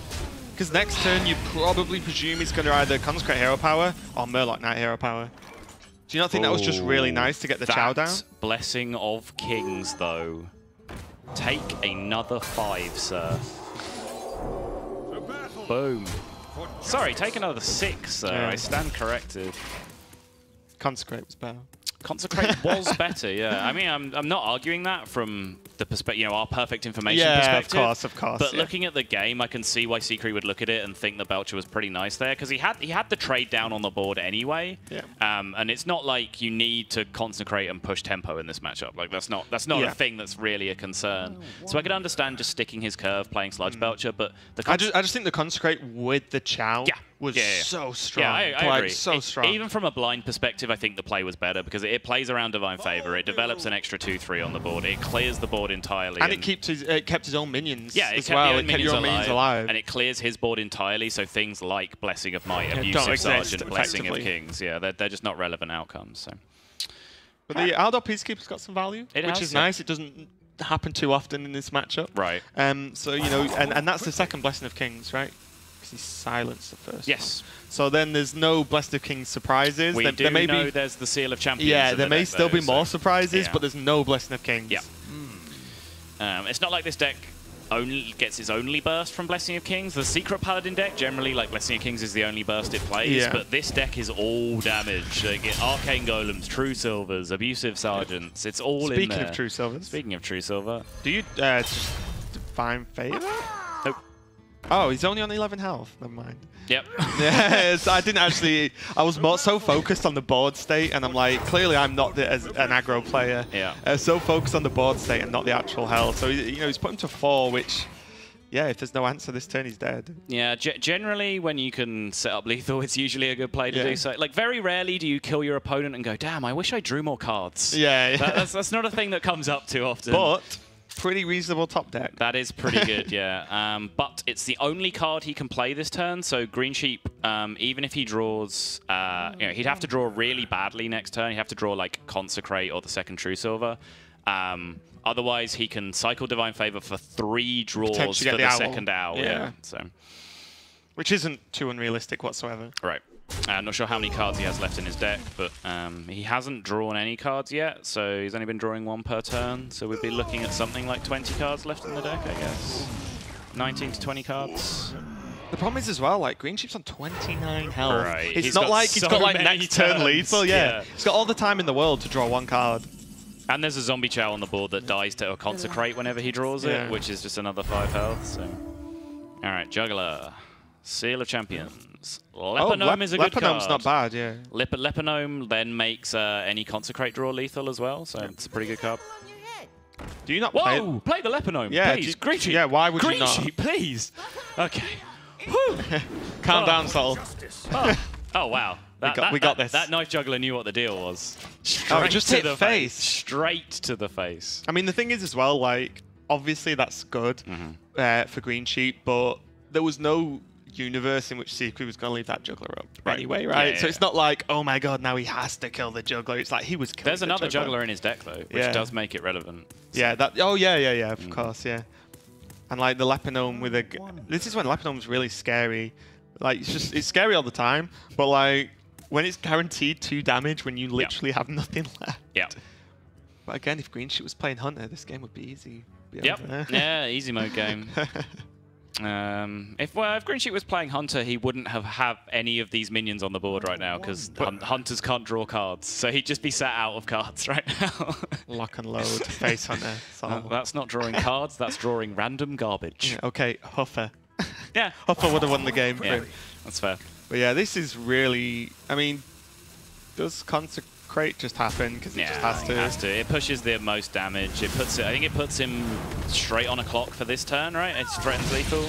Because next turn, you probably presume he's going to either Consecrate Hero Power or Murloc Knight Hero Power. Do you not think that was just really nice to get the Chow down? Blessing of Kings, though. Take another 5, sir. Boom. Sorry, take another 6, sir. I stand corrected. Consecrate was better. Consecrate was better, I mean, I'm not arguing that from the perspective, our perfect information perspective. Of course. But looking at the game, I can see why Sychry would look at it and think the Belcher was pretty nice there, because he had the trade down on the board anyway. And it's not like you need to Consecrate and push tempo in this matchup. Like, that's not a thing that's really a concern. So I could understand just sticking his curve, playing Sludge Belcher, but I just think the Consecrate with the Chow was so strong. Yeah, I agree. So strong. Even from a blind perspective, I think the play was better because it plays around Divine Favor. It develops an extra 2/3 on the board. It clears the board entirely. And it kept his own minions as kept well. It kept your minions alive. And it clears his board entirely, so things like Blessing of Might, Abusive Sergeant, Blessing of Kings, they're just not relevant outcomes. So. But the Ardor Peacekeeper's got some value, which is nice. It doesn't happen too often in this matchup. Right. So, and that's the second Blessing of Kings, right? He silenced the first. Yes. So then there's no Blessed of Kings surprises. We do know there's the Seal of Champions. Yeah, there may still be more surprises, but there's no Blessing of Kings. Yeah. It's not like this deck gets its only burst from Blessing of Kings. The Secret Paladin deck, generally, like, Blessing of Kings is the only burst it plays, but this deck is all damage. They get Arcane Golems, True Silvers, Abusive Sergeants. It's all in there. Speaking of True Silvers. Speaking of True Silver. Do you just Divine Favor? Nope. Oh, he's only on 11 health. Never mind. Yep. Yes, I didn't actually. I was more so focused on the board state, and I'm like, clearly I'm not as an aggro player. Yeah. So focused on the board state and not the actual health. So he's put him to 4, which, yeah, if there's no answer this turn, he's dead. Yeah. Generally, when you can set up lethal, it's usually a good play to do so. Like, very rarely do you kill your opponent and go, "Damn, I wish I drew more cards." Yeah. That's not a thing that comes up too often. But pretty reasonable top deck. That is pretty good, yeah. But it's the only card he can play this turn, so Greensheep, even if he draws, he'd have to draw really badly next turn. He'd have to draw, like, Consecrate or the second True Silver. Otherwise, he can cycle Divine Favor for 3 draws for the second owl. Yeah. So, which isn't too unrealistic whatsoever. Right. I'm not sure how many cards he has left in his deck, but he hasn't drawn any cards yet, so he's only been drawing 1 per turn, so we'd be looking at something like 20 cards left in the deck, I guess. 19 to 20 cards. The problem is as well, like, Greensheep's on 29 health. Right. It's not like he's got like next turn lethal, yeah. He's got all the time in the world to draw 1 card. And there's a Zombie Chow on the board that dies to a Consecrate whenever he draws it, which is just another 5 health, so... Alright, Juggler. Seal of Champions. Leponome is a good card. Lepenome's not bad, yeah. Leponome then makes any Consecrate draw lethal as well, so it's a pretty good card. Do you not Whoa! Play the Leponome, please. Greensheep. Yeah, why would you not? Greensheep, please. Okay. Calm down, Sol. Oh, wow. We got this. That Knife Juggler knew what the deal was. Straight just hit the face. Straight to the face. I mean, the thing is as well, like, obviously that's good for Greensheep, but there was no universe in which Sychry was going to leave that Juggler up anyway, right? So it's not like, oh my god, now he has to kill the Juggler. It's like he was killing There's another Juggler in his deck, though, which does make it relevant. So. Yeah, that. Oh, yeah, of course, yeah. And like the Leponome with a... This is when Lepenome's really scary. Like, it's scary all the time, but like, when it's guaranteed 2 damage when you literally have nothing left. Yeah. But again, if Greensheep was playing Hunter, this game would be easy. Yeah, easy mode game. If Greensheep was playing Hunter, he wouldn't have any of these minions on the board right now because Hunters can't draw cards, so he'd just be sat out of cards right now. Lock and load, face Hunter. That's not drawing cards, that's drawing random garbage. Yeah, okay, Huffer. Yeah. Huffer would have won the game. Yeah, that's fair. But yeah, this is really... I mean, does Consecrate just happen because it just has to? It has to. It pushes the most damage. It puts it. I think it puts him straight on a clock for this turn, right? It threatens lethal.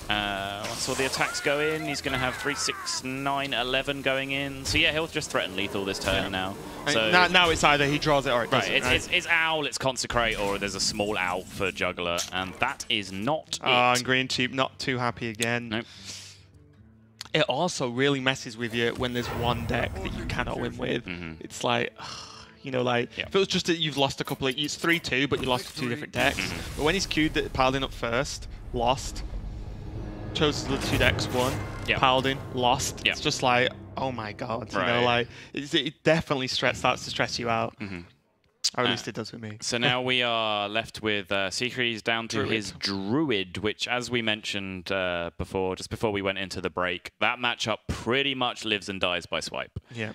Once all the attacks go in, he's going to have 3, 6, 9, 11 going in. So yeah, he'll just threaten lethal this turn now. So now it's either he draws it or it doesn't. It's Owl, it's Consecrate, or there's a small Owl for Juggler, and that is not it. And Greensheep not too happy again. Nope. It also really messes with you when there's one deck that you cannot win with. It's like, you know, like, if it was just that you've lost a couple of... It's 3-2, but you lost to 2 different decks. But when he's queued Paladin up first, lost, chose the 2 decks, won, Paladin, lost. It's just like, oh my god, you know, like, it definitely starts to stress you out. Or at least it does with me. So now we are left with Sychry's down to his Druid, which, as we mentioned before, just before we went into the break, that matchup pretty much lives and dies by swipe. Yeah.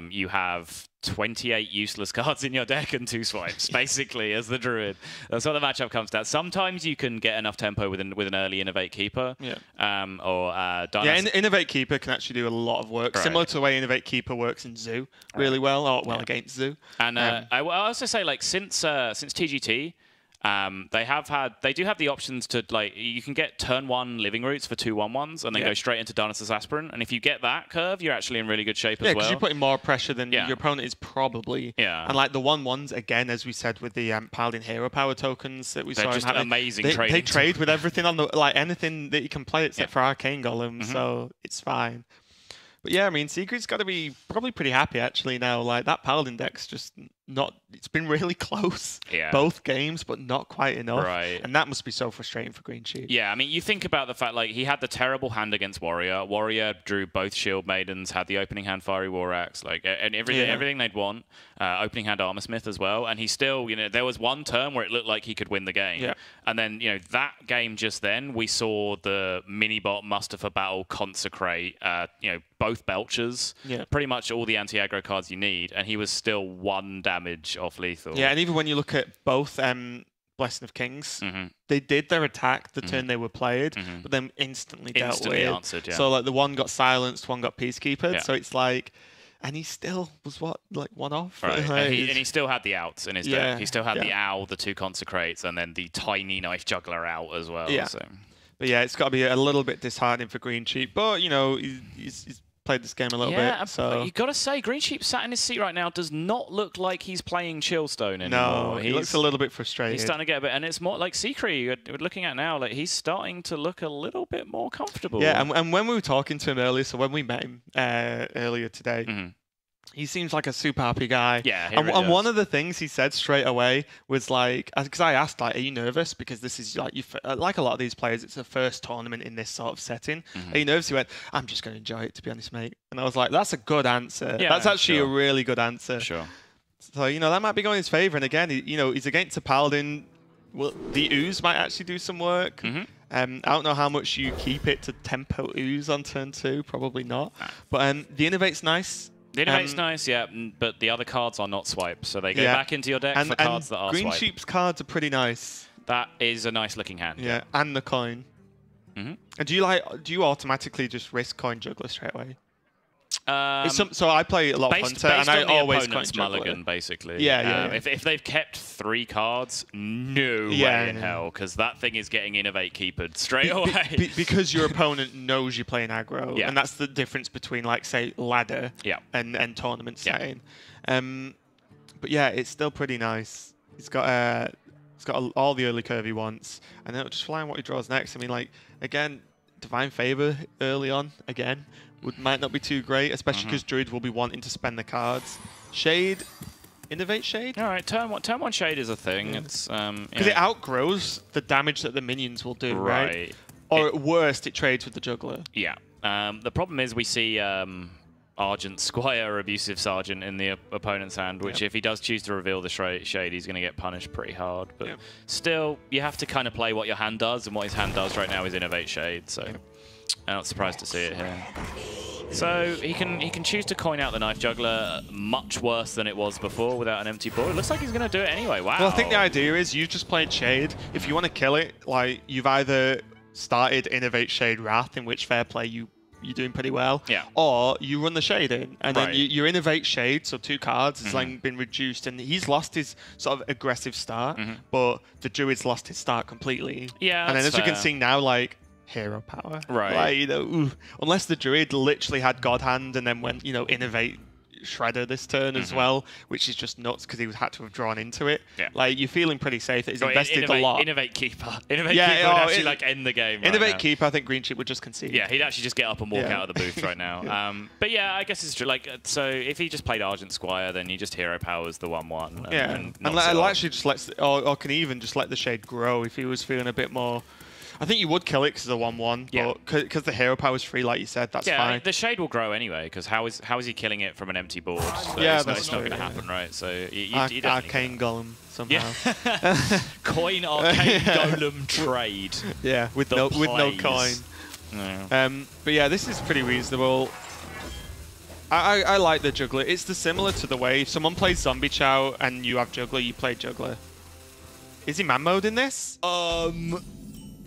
You have 28 useless cards in your deck and 2 swipes, basically, as the Druid. That's what the matchup comes down. Sometimes you can get enough tempo with an early Innovate Keeper. Innovate Keeper can actually do a lot of work, similar to the way Innovate Keeper works in Zoo really well, or against Zoo. And I will also say, like, since TGT, they do have the options to, like, you can get turn 1 Living Roots for 2 1/1s and then go straight into Darnassus Aspirant. And if you get that curve, you're actually in really good shape as well. Yeah, because you're putting more pressure than your opponent is probably. Yeah. And like the 1/1s, again, as we said with the Paladin Hero Power tokens that we saw just him amazing trading. They trade with everything on the, like, anything that you can play except for Arcane Golem, so it's fine. But yeah, I mean, Sychry's got to be probably pretty happy actually now. Like, that Paladin deck's just it's been really close. Yeah. Both games, but not quite enough. Right. And that must be so frustrating for Greensheep. Yeah, I mean, you think about the fact, like, he had the terrible hand against Warrior. Warrior drew both Shield Maidens, had the opening hand Fiery War Axe, like, and everything they'd want. Opening hand Armor Smith as well. And he still, there was one turn where it looked like he could win the game. Yeah. And then, that game just then, we saw the mini-bot Mustafa Battle consecrate, both Belchers. Yeah. Pretty much all the anti-aggro cards you need. And he was still 1 damage off lethal. Yeah, and even when you look at both Blessing of Kings, they did their attack the turn they were played, but then instantly dealt with. Answered, yeah. So like the one got silenced, one got Peacekeeper. Yeah. So it's like, and he still was like 1 off. Right. Like, and he still had the outs in his deck. He still had the Owl, the 2 Consecrates, and then the tiny Knife Juggler out as well. Yeah. So. But yeah, it's got to be a little bit disheartening for Greensheep. But he's played this game a little bit. So you got to say, Greensheep sat in his seat right now does not look like he's playing Chillstone anymore. No, he looks a little bit frustrated. He's starting to get a bit, and it's more like Sychry we're looking at now. Like he's starting to look a little bit more comfortable. Yeah, and when we were talking to him earlier, so when we met him earlier today. He seems like a super happy guy. Yeah, and one of the things he said straight away was like, because I asked, like, are you nervous? Because this is like, like a lot of these players, it's a first tournament in this sort of setting. Are you nervous? He went, I'm just going to enjoy it, to be honest, mate. And I was like, that's a good answer. Yeah, that's actually a really good answer. Sure. So, that might be going in his favor. And again, he's against a Paladin. Well, the Ooze might actually do some work. I don't know how much you keep it to tempo Ooze on turn 2. Probably not. But the Innovate's nice. The Innovate's nice, yeah, but the other cards are not swiped, so they go back into your deck for cards that are swiped. Greensheep's cards are pretty nice. That is a nice looking hand. Yeah, and the coin. And do you automatically just risk Coin Juggler straight away? So I play a lot of Hunter, and I always Coin Juggler. Mulligan, basically. Yeah. If they've kept 3 cards, no way in hell, because that thing is getting Innovate Keepered straight away. Because your opponent knows you're playing aggro, and that's the difference between, like, say, ladder and tournament setting. But yeah, it's still pretty nice. He's got all the early curve he wants, and then just flying what he draws next. I mean, like, again, Divine Favor early on, again, might not be too great, especially because Druid will be wanting to spend the cards. Shade, Innovate Shade? All right, turn one Shade is a thing. It's because it outgrows the damage that the minions will do, right? Or at worst, it trades with the Juggler. Yeah. The problem is we see Argent Squire, Abusive Sergeant in the opponent's hand, which if he does choose to reveal the Shade, he's going to get punished pretty hard. But still, you have to kind of play what your hand does, and what his hand does right now is Innovate Shade, so I'm not surprised to see it here. So he can choose to coin out the Knife Juggler much worse than it was before without an empty board. It looks like he's going to do it anyway. Wow. Well, I think the idea is you've just played Shade. If you want to kill it, like, you've either started Innovate Shade Wrath, in which fair play you're doing pretty well, or you run the Shade in, and then you Innovate Shade, so 2 cards, has like been reduced, and he's lost his sort of aggressive start, but the Druid's lost his start completely. Yeah, and then as you can see now, like, hero power. Right. Like, unless the Druid literally had God Hand and then went, Innovate Shredder this turn as well, which is just nuts because he had to have drawn into it. Yeah. Like, you're feeling pretty safe that he's invested a lot. Innovate Keeper. Innovate Keeper would actually like end the game. Innovate Keeper, I think Greensheep would just concede. Yeah, he'd actually just get up and walk out of the booth right now. But yeah, I guess it's true. Like, so if he just played Argent Squire, then he just hero powers the 1/1. And actually just lets, or can even just let the Shade grow if he was feeling a bit more. I think you would kill it because it's a 1/1, but because the hero power is free, like you said, that's fine. The Shade will grow anyway, because how is he killing it from an empty board? So it's not going to happen, right? So Arcane Golem somehow. Coin Arcane Golem trade. Yeah, with no coin. No. But yeah, this is pretty reasonable. I like the Juggler. It's similar to the way if someone plays Zombie Chow and you have Juggler, you play Juggler. Is he man mode in this?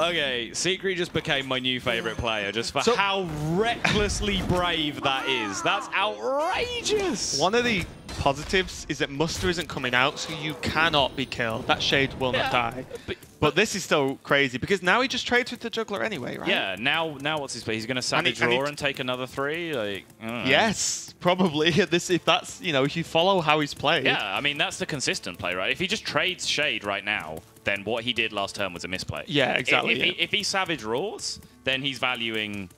Okay, Sychry just became my new favorite player just for how recklessly brave that is. That's outrageous! One of the positives is that Muster isn't coming out, so you cannot be killed. That Shade will not die. But this is still crazy, because now he just trades with the Juggler anyway, right? Yeah, now what's his play? He's going to Savage Draw and take another 3? Like, yes, probably. If that's, if you follow how he's played. Yeah, I mean, that's the consistent play, right? If he just trades Shade right now, then what he did last turn was a misplay. Yeah, exactly. If he Savage Roars, then he's valuing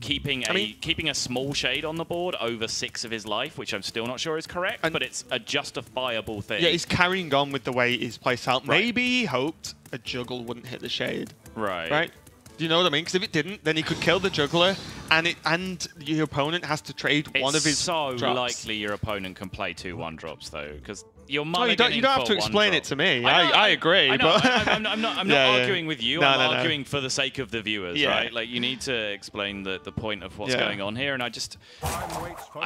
keeping a small shade on the board over 6 of his life, which I'm still not sure is correct, but it's a justifiable thing. Yeah, he's carrying on with the way he's placed out. Right. Maybe he hoped a juggle wouldn't hit the shade. Right. Right? Do you know what I mean? Because if it didn't, then he could kill the juggler, and your opponent has to trade one of his so drops. likely your opponent can play 2 1-drops though, because you're Oh, you don't have to explain it to me. I agree. I know, but I'm not arguing with you. I'm arguing for the sake of the viewers, right? Like, you need to explain the point of what's going on here. And I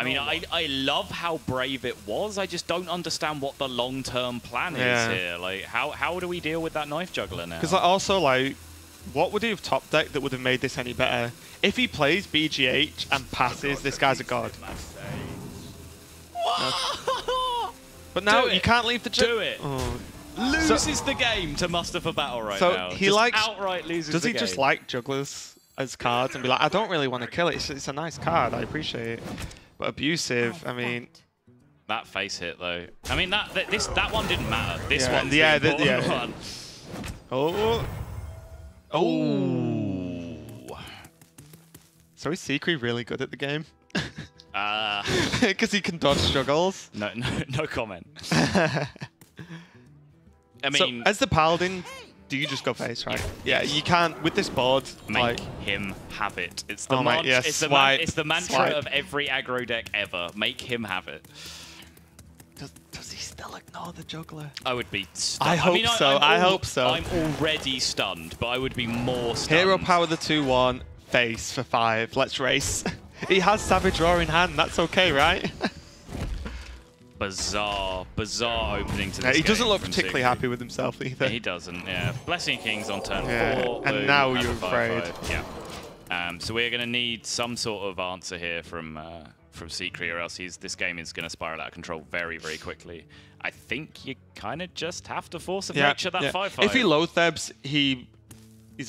mean, I love how brave it was. I just don't understand what the long-term plan is here. Like, how do we deal with that knife juggler now? Because also, like, what would he have top decked that would have made this any better? If he plays BGH and passes, this guy's a god. But now you can't leave the Do it. Oh. Loses the game to Mustafa Battle right now. So he just likes outright loses Does the he game. just like jugglers as cards and be like, I don't really want to kill it. It's a nice card. I appreciate it. But abusive. I mean, that face hit though. I mean that one didn't matter. This one's the important one. Oh. Oh. So is Sychry really good at the game? Because he can dodge juggles. No comment. I mean, so, as the paladin, do you just go face, right? Yeah, you can't with this board. Make him have it. It's the it's the mantra swipe. of every aggro deck ever. Make him have it. Does he still ignore the juggler? I would be stunned. I hope so. I hope so. I'm already stunned, but I would be more stunned. Hero power the 2/1 face for 5. Let's race. He has Savage Roar in hand. That's okay, right? Bizarre opening to this He doesn't game look from particularly Sychry. happy with himself either. Yeah, he doesn't, yeah. Blessing of Kings on turn 4. And boom, now has you're a 5/5. afraid. Yeah. So we're going to need some sort of answer here from Sychry, or else this game is going to spiral out of control very, very quickly. I think you kind of just have to force of nature that 5/5. If he low thebs, he's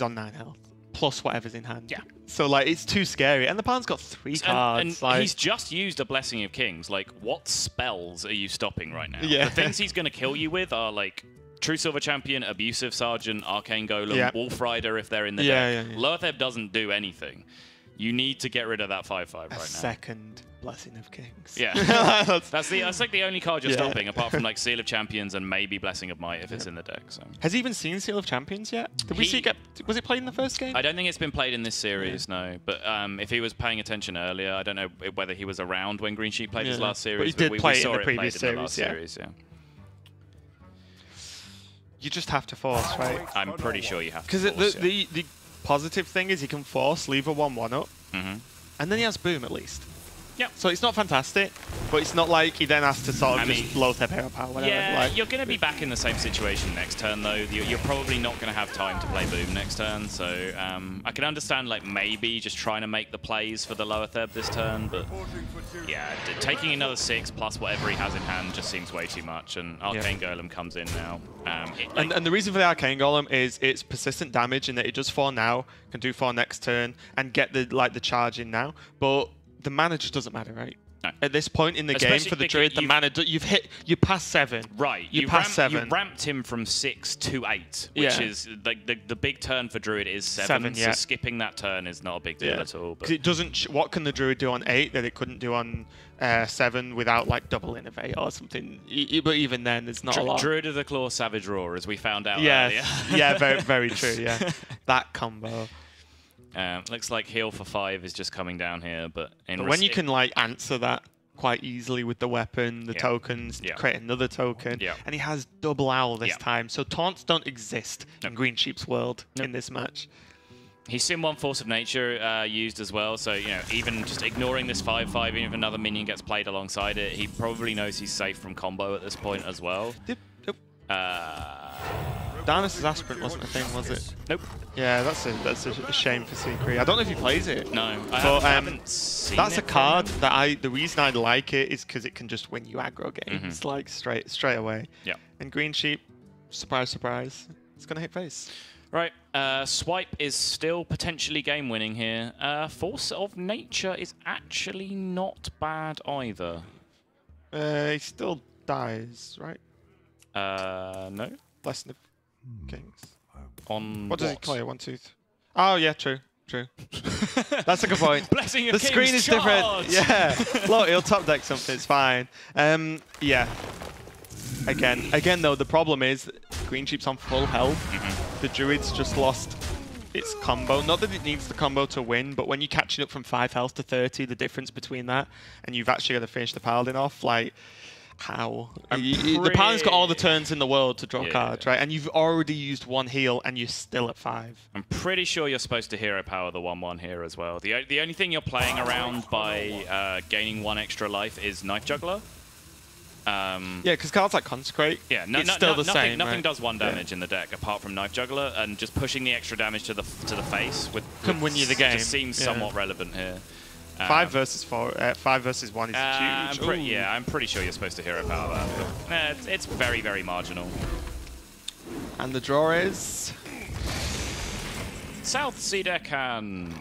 on 9 health. Plus whatever's in hand. Yeah. So, like, it's too scary. And the pan's got 3 cards. And like... he's just used a Blessing of Kings. Like, what spells are you stopping right now? Yeah. The things he's going to kill you with are, like, True Silver Champion, Abusive Sergeant, Arcane Golem, Wolf Rider if they're in the deck. Lotheb doesn't do anything. You need to get rid of that 5/5 right now. Second Blessing of Kings. Yeah. that's like the only card you're stopping, apart from like Seal of Champions and maybe Blessing of Might if it's in the deck. So. Has he even seen Seal of Champions yet? Did we see was it played in the first game? I don't think it's been played in this series, no. But if he was paying attention earlier, I don't know whether he was around when Greensheep played his last series. But he did play we saw in the previous played in the last series, You just have to force, right? I'm pretty sure you have to force. Because the positive thing is he can force, leave a 1/1 up, and then he has boom at least. Yeah. So it's not fantastic, but it's not like he then has to sort of just low step hero power, whatever. Yeah, you're going to be back in the same situation next turn, though. You're probably not going to have time to play boom next turn, so I can understand, like, maybe just trying to make the plays for the lower third this turn, but yeah, taking another 6 plus whatever he has in hand just seems way too much, and Arcane Golem comes in now. And the reason for the Arcane Golem is it's persistent damage in that it does 4 now, can do 4 next turn, and get the charge in now, but the mana just doesn't matter, right? No. At this point in the game for the Druid, the mana, you pass 7. Right. You pass 7. You ramped him from 6 to 8, which is the big turn for Druid is 7. So skipping that turn is not a big deal at all. Because it doesn't. What can the Druid do on 8 that it couldn't do on 7 without like double innovate or something? But even then, there's not a lot. Druid of the Claw, Savage Roar, as we found out earlier. Yeah, very, very true. Yeah, that combo. Looks like heal for 5 is just coming down here, but when you can like answer that quite easily with the weapon, the tokens, create another token, and he has double owl this time, so taunts don't exist in Greensheep's world in this match. He's Sim 1 Force of Nature used as well, so even just ignoring this 5/5, even if another minion gets played alongside it, he probably knows he's safe from combo at this point as well. Darnus' Aspirant wasn't a thing, was it? Nope. Yeah, that's a shame for Sychry. I don't know if he plays it. No, I haven't seen that's it a card that the reason I like it is because it can just win you aggro games like straight away. Yeah. And Greensheep, surprise, surprise, it's gonna hit face. Right, Swipe is still potentially game winning here. Force of Nature is actually not bad either. He still dies, right? No. Blessing of Kings. On what does he clear? 1, 2, 3. Oh yeah, true. True. That's a good point. Blessing of The Kings, screen is charge! different. Yeah. Look, he'll top deck something. It's fine. Yeah. Again, though, the problem is Greensheep's on full health. The Druid's just lost its combo. Not that it needs the combo to win, but when you're catching up from 5 health to 30, the difference between that, and you've actually got to finish the Paladin off, like, how? The Paladin's got all the turns in the world to draw cards, right? And you've already used 1 heal, and you're still at 5. I'm pretty sure you're supposed to hero power the 1/1 here as well. The only thing you're playing around by gaining 1 extra life is Knife Juggler. Yeah, because cards like Consecrate, it's still the same. Nothing does 1 damage in the deck apart from Knife Juggler, and just pushing the extra damage to the face can win you the game. Just seems somewhat relevant here. 5 versus 4, 5 versus 1 is huge. I'm pretty sure you're supposed to hero power that. But, it's very, very marginal. And the draw is South Sea Deckhand.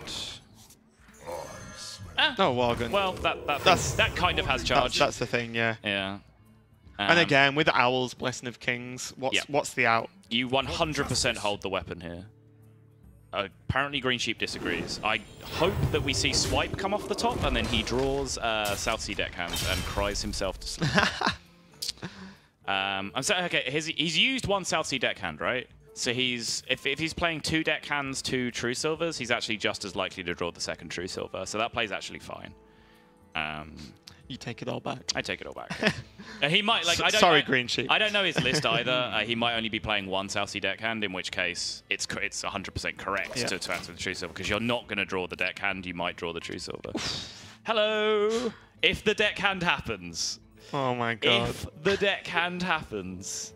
No, Worgen. Well, that kind of has charge. That's the thing, yeah. Yeah. And again, with Owl's Blessing of Kings, what's the out? You 100% hold the weapon here. Apparently Greensheep disagrees. I hope that we see Swipe come off the top and then he draws South Sea Deckhand and cries himself to sleep. I'm saying, okay, he's used 1 South Sea Deckhand, right? So if he's playing 2 Deckhands, 2 True Silvers, he's actually just as likely to draw the second True Silver. So that play's actually fine. You take it all back. I take it all back. He might like. Sorry, Greensheep. I don't know his list either. He might only be playing 1 South Sea Deckhand, in which case it's 100% correct to answer the True Silver because you're not going to draw the Deckhand. You might draw the True Silver. Hello. If the Deckhand happens. Oh my god. If the Deckhand happens.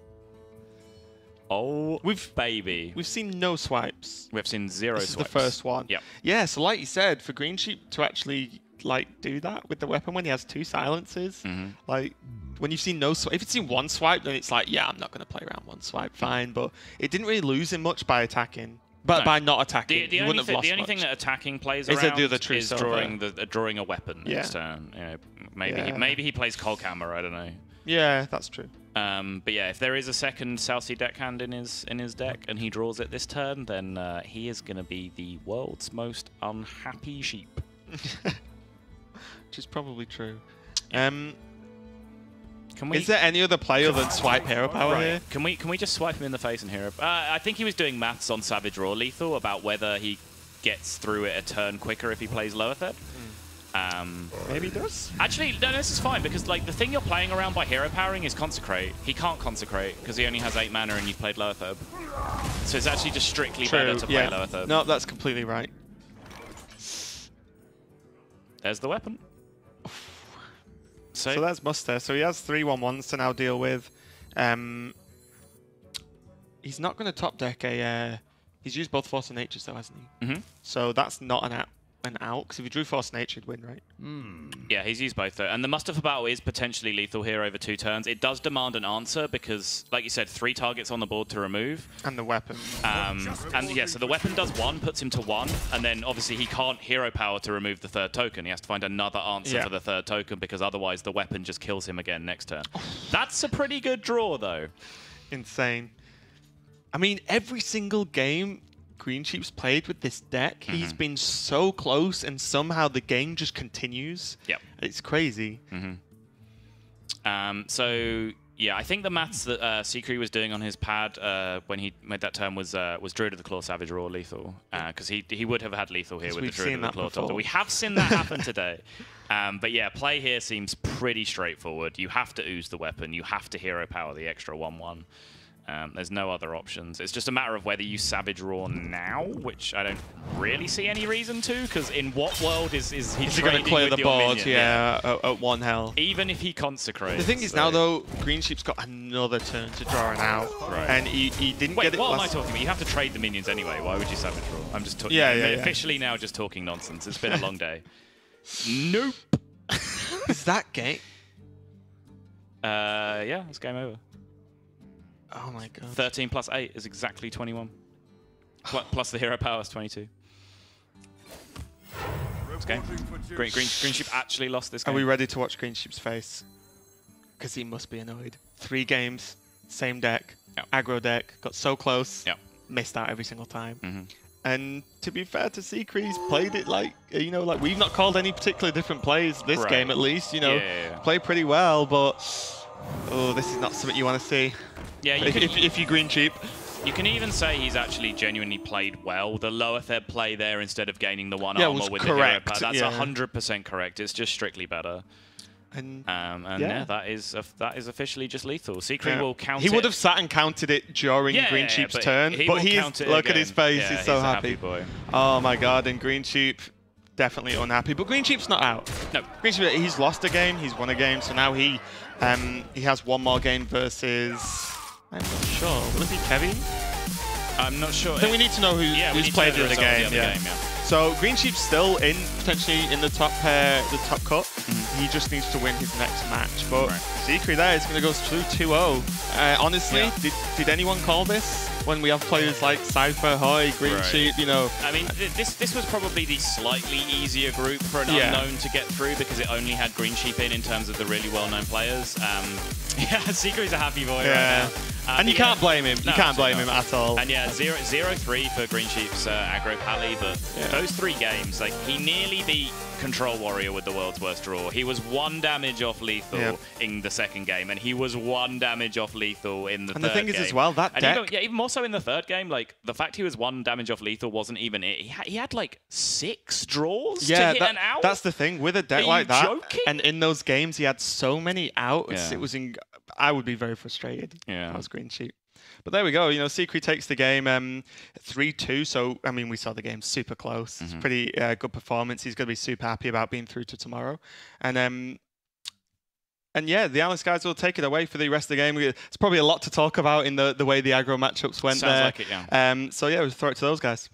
Oh, baby. We've seen no swipes. We've seen 0 This swipes. is the first one. Yep. Yeah, so like you said, for Greensheep to actually do that with the weapon when he has 2 silences, like when you've seen no swipe, if you've seen 1 swipe, then it's like, yeah, I'm not going to play around 1 swipe, fine. But it didn't really lose him much by attacking. But by not attacking, the wouldn't have lost the only much. thing that attacking plays Is around the True is Silver. drawing a weapon next turn. You know, maybe he plays Colcammer, I don't know. Yeah, that's true. But yeah, if there is a second South Sea Deckhand in his deck and he draws it this turn, then he is going to be the world's most unhappy sheep. Which is probably true. Is there any other play other than swipe hero power here? Can we just swipe him in the face and hero? I think he was doing maths on Savage Raw Lethal about whether he gets through it a turn quicker if he plays lower third. Maybe he does. Actually, no, this is fine because like the thing you're playing around by hero powering is Consecrate. He can't Consecrate because he only has 8 mana and you've played lower third. So it's actually just strictly better to play lower third. No, that's completely right. There's the weapon. So that's Muster. So he has 3 1/1s to now deal with. He's not going to top deck a. He's used both Force of Natures though, hasn't he? So that's not an out. Because if he drew Force of Nature, he'd win, right? Yeah, he's used both though. And the Muster for Battle is potentially lethal here over 2 turns. It does demand an answer because, like you said, 3 targets on the board to remove. And the weapon. And yeah, so the weapon does 1, puts him to 1, and then obviously he can't hero power to remove the 3rd token. He has to find another answer for the 3rd token because otherwise the weapon just kills him again next turn. That's a pretty good draw though. Insane. I mean, every single game Greensheep's played with this deck, he's been so close, and somehow the game just continues. Yep. It's crazy. So yeah, I think the maths that Sychry was doing on his pad when he made that turn was Druid of the Claw, Savage Raw, Lethal, because he would have had Lethal here with the Druid of the Claw top. So we have seen that happen today. But yeah, play here seems pretty straightforward. You have to ooze the weapon. You have to hero power the extra 1/1. There's no other options. It's just a matter of whether you Savage Raw now, which I don't really see any reason to, because in what world is he going to clear the board? Minion? At 1 health. Even if he consecrates. The thing is now, though, Greensheep's got another turn to draw an out. Right. And he didn't get it what am I talking about? You have to trade the minions anyway. Why would you Savage Raw? I'm just talking. Officially now just talking nonsense. It's been a long day. Nope. Is that game? Yeah, it's game over. Oh my god. 13 plus 8 is exactly 21. Plus the hero power is 22. This game. Greensheep actually lost this game. Are we ready to watch Greensheep's face? Because he must be annoyed. 3 games, same deck, aggro deck, got so close, missed out every single time. And to be fair to Sychry, he's played it like, like we've not called any particularly different plays this game at least, played pretty well, but this is not something you want to see. Yeah, if you Greensheep. You can even say he's actually genuinely played well. The lower Fed play there instead of gaining the 1 armor with the hero pad. That's 100% correct. It's just strictly better. And that is officially just lethal. Sychry will count it. He would have sat and counted it during Greensheep's turn, but look at his face. He's so happy. Boy. Oh my god! And Greensheep definitely unhappy, but Greensheep's not out. No, Greensheep, he's lost a game. He's won a game, so now he has one more game versus. I'm not sure. Will it be Kevin? I'm not sure. I think we need to know who's played in the game. So Greensheep's still potentially in the top cut. He just needs to win his next match. But Sychry there is going to go through 2-0. Honestly, did anyone call this when we have players like Cypher, Hoy, Greensheep? I mean, this was probably the slightly easier group for an unknown to get through because it only had Greensheep in terms of the really well-known players. Sychry's a happy boy right now. And you can't blame him. You can't blame him at all. And 0-3 for Greensheep's aggro pally, but those 3 games, like he nearly beat Control Warrior with the world's worst draw. He was 1 damage off lethal in the second game, and he was 1 damage off lethal in the third game. And the thing is as well, that deck... Even more so in the third game, like the fact he was 1 damage off lethal wasn't even it. He had like 6 draws to hit an out. That's the thing, with a deck like that, joking? And in those games he had so many outs, it was I would be very frustrated. I was Greensheep. But there we go. Sychry takes the game 3-2. So, I mean, we saw the game super close. It's pretty good performance. He's going to be super happy about being through to tomorrow. And yeah, the Alice guys will take it away for the rest of the game. It's probably a lot to talk about in the way the aggro matchups went. Sounds like it, yeah. So yeah, we'll throw it to those guys.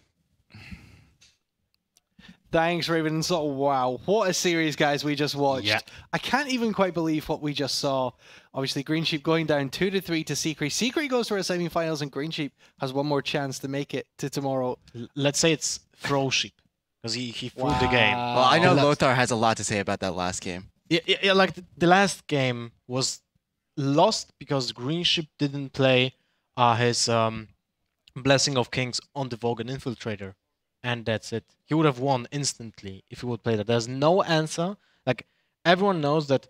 Thanks, Raven and Salt. Wow, what a series, guys, we just watched. Yeah. I can't even quite believe what we just saw. Obviously, Greensheep going down 2-3 to Sychry. Sychry goes for a semi-finals, and Greensheep has one more chance to make it to tomorrow. Let's say it's Throwsheep, because he fooled the game. Well, I know Lothar has a lot to say about that last game. Yeah, like the last game was lost because Greensheep didn't play his Blessing of Kings on the Vogan Infiltrator. And that's it. He would have won instantly if he would play that. There's no answer. Like, everyone knows that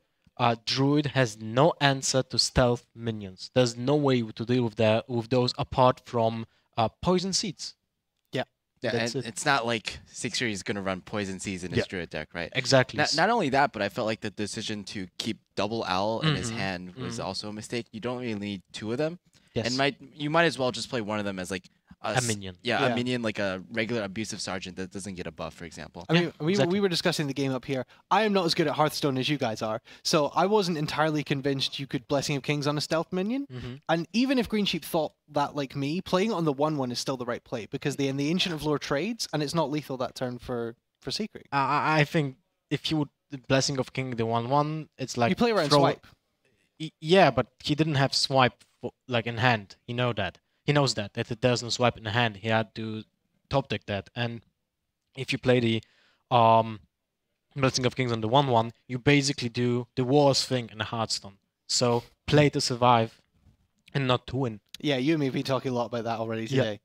Druid has no answer to stealth minions. There's no way to deal with those apart from Poison Seeds. Yeah, and it's not like Sychry is going to run Poison Seeds in his Druid deck, right? Exactly. Not only that, but I felt like the decision to keep double Owl in his hand was also a mistake. You don't really need 2 of them. Yes. And you might as well just play one of them as like a minion. Yeah, a minion, like a regular abusive sergeant that doesn't get a buff, for example. I mean, we were discussing the game up here. I am not as good at Hearthstone as you guys are, so I wasn't entirely convinced you could Blessing of Kings on a stealth minion. And even if Greensheep thought that like me, playing it on the 1/1 is still the right play, because the Ancient of Lore trades, and it's not lethal that turn for Sychry. I think if you would Blessing of King the 1/1, it's like... You play around swipe. Yeah, but he didn't have swipe like in hand. He knows that there's no swipe in the hand. He had to top deck that. And if you play the Blessing of Kings on the 1/1, you basically do the worst thing in a Hearthstone. So play to survive and not to win. Yeah, you and me have been talking a lot about that already today. Yeah.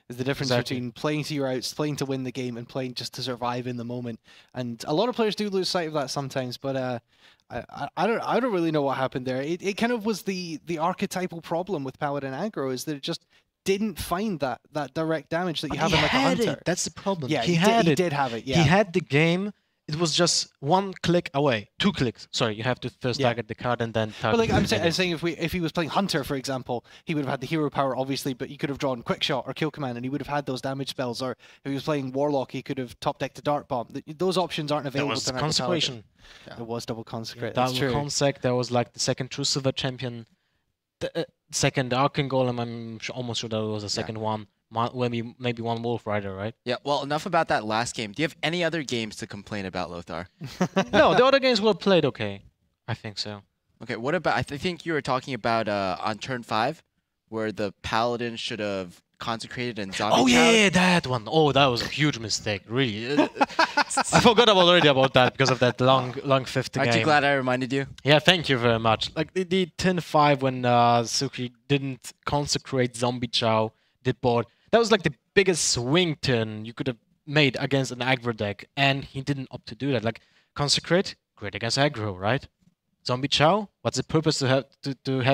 Is the difference between playing to your outs, playing to win the game, and playing just to survive in the moment. And a lot of players do lose sight of that sometimes, but I don't really know what happened there. It kind of was the archetypal problem with Paladin aggro, is that it just didn't find that direct damage that you have in like a hunter. That's the problem. Yeah, he did have it. Yeah, he had the game. It was just 1 click away. 2 clicks. Sorry, you have to first target the card and then target. But like I'm saying, if he was playing Hunter, for example, he would have had the hero power, obviously, but he could have drawn Quick Shot or Kill Command, and he would have had those damage spells. Or if he was playing Warlock, he could have top decked a Dart Bomb. Those options aren't available. There was Consecration. Yeah. There was double Consecrate. That's true. Consec. There was like the second True Silver Champion, the second Arcane Golem. I'm almost sure there was a second one. Maybe one Wolf Rider, right? Yeah, well, enough about that last game. Do you have any other games to complain about, Lothar? No, the other games were played okay. I think so. Okay, what about... I think you were talking about on turn 5, where the Paladin should have consecrated and zombie. Oh, yeah, that one. Oh, that was a huge mistake, really. I forgot already about that because of that long fifth game. Aren't you glad I reminded you? Yeah, thank you very much. Like the turn 5 when Sychry didn't consecrate Zombie Chow, did board. that was like the biggest swing turn you could have made against an aggro deck, and he didn't opt to do that. Like Consecrate, great against aggro, right? Zombie Chow, what's the purpose to have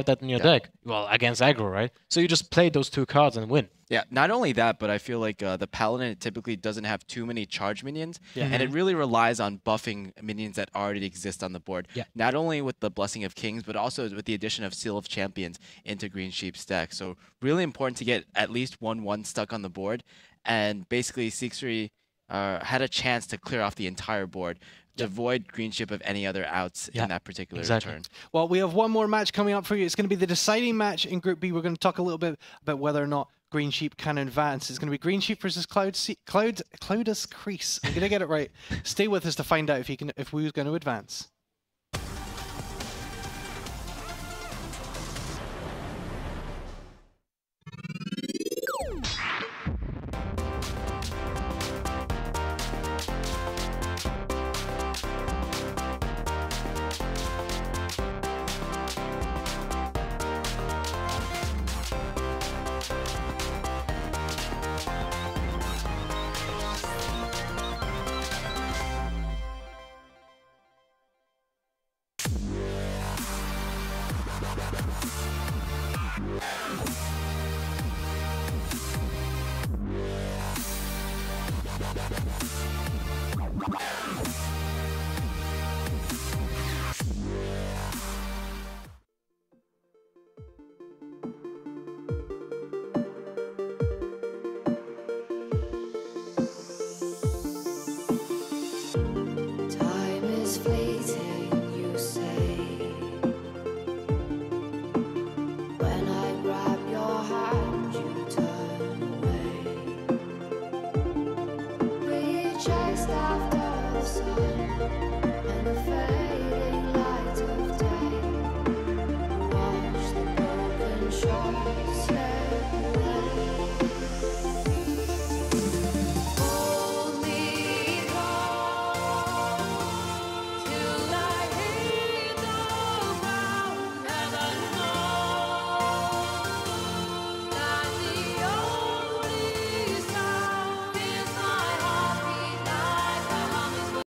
that in your deck? Well, against aggro, right? So you just play those 2 cards and win. Yeah, not only that, but I feel like the Paladin typically doesn't have too many charge minions, and it really relies on buffing minions that already exist on the board. Yeah. Not only with the Blessing of Kings, but also with the addition of Seal of Champions into Greensheep's deck. So really important to get at least 1/1 stuck on the board, and basically Sychry had a chance to clear off the entire board, devoid Greensheep of any other outs in that particular turn. Well, we have one more match coming up for you. It's going to be the deciding match in Group B. We're going to talk a little bit about whether or not Greensheep can advance. It's going to be Greensheep versus Cloudus Crease. I'm going to get it right. Stay with us to find out if who's going to advance.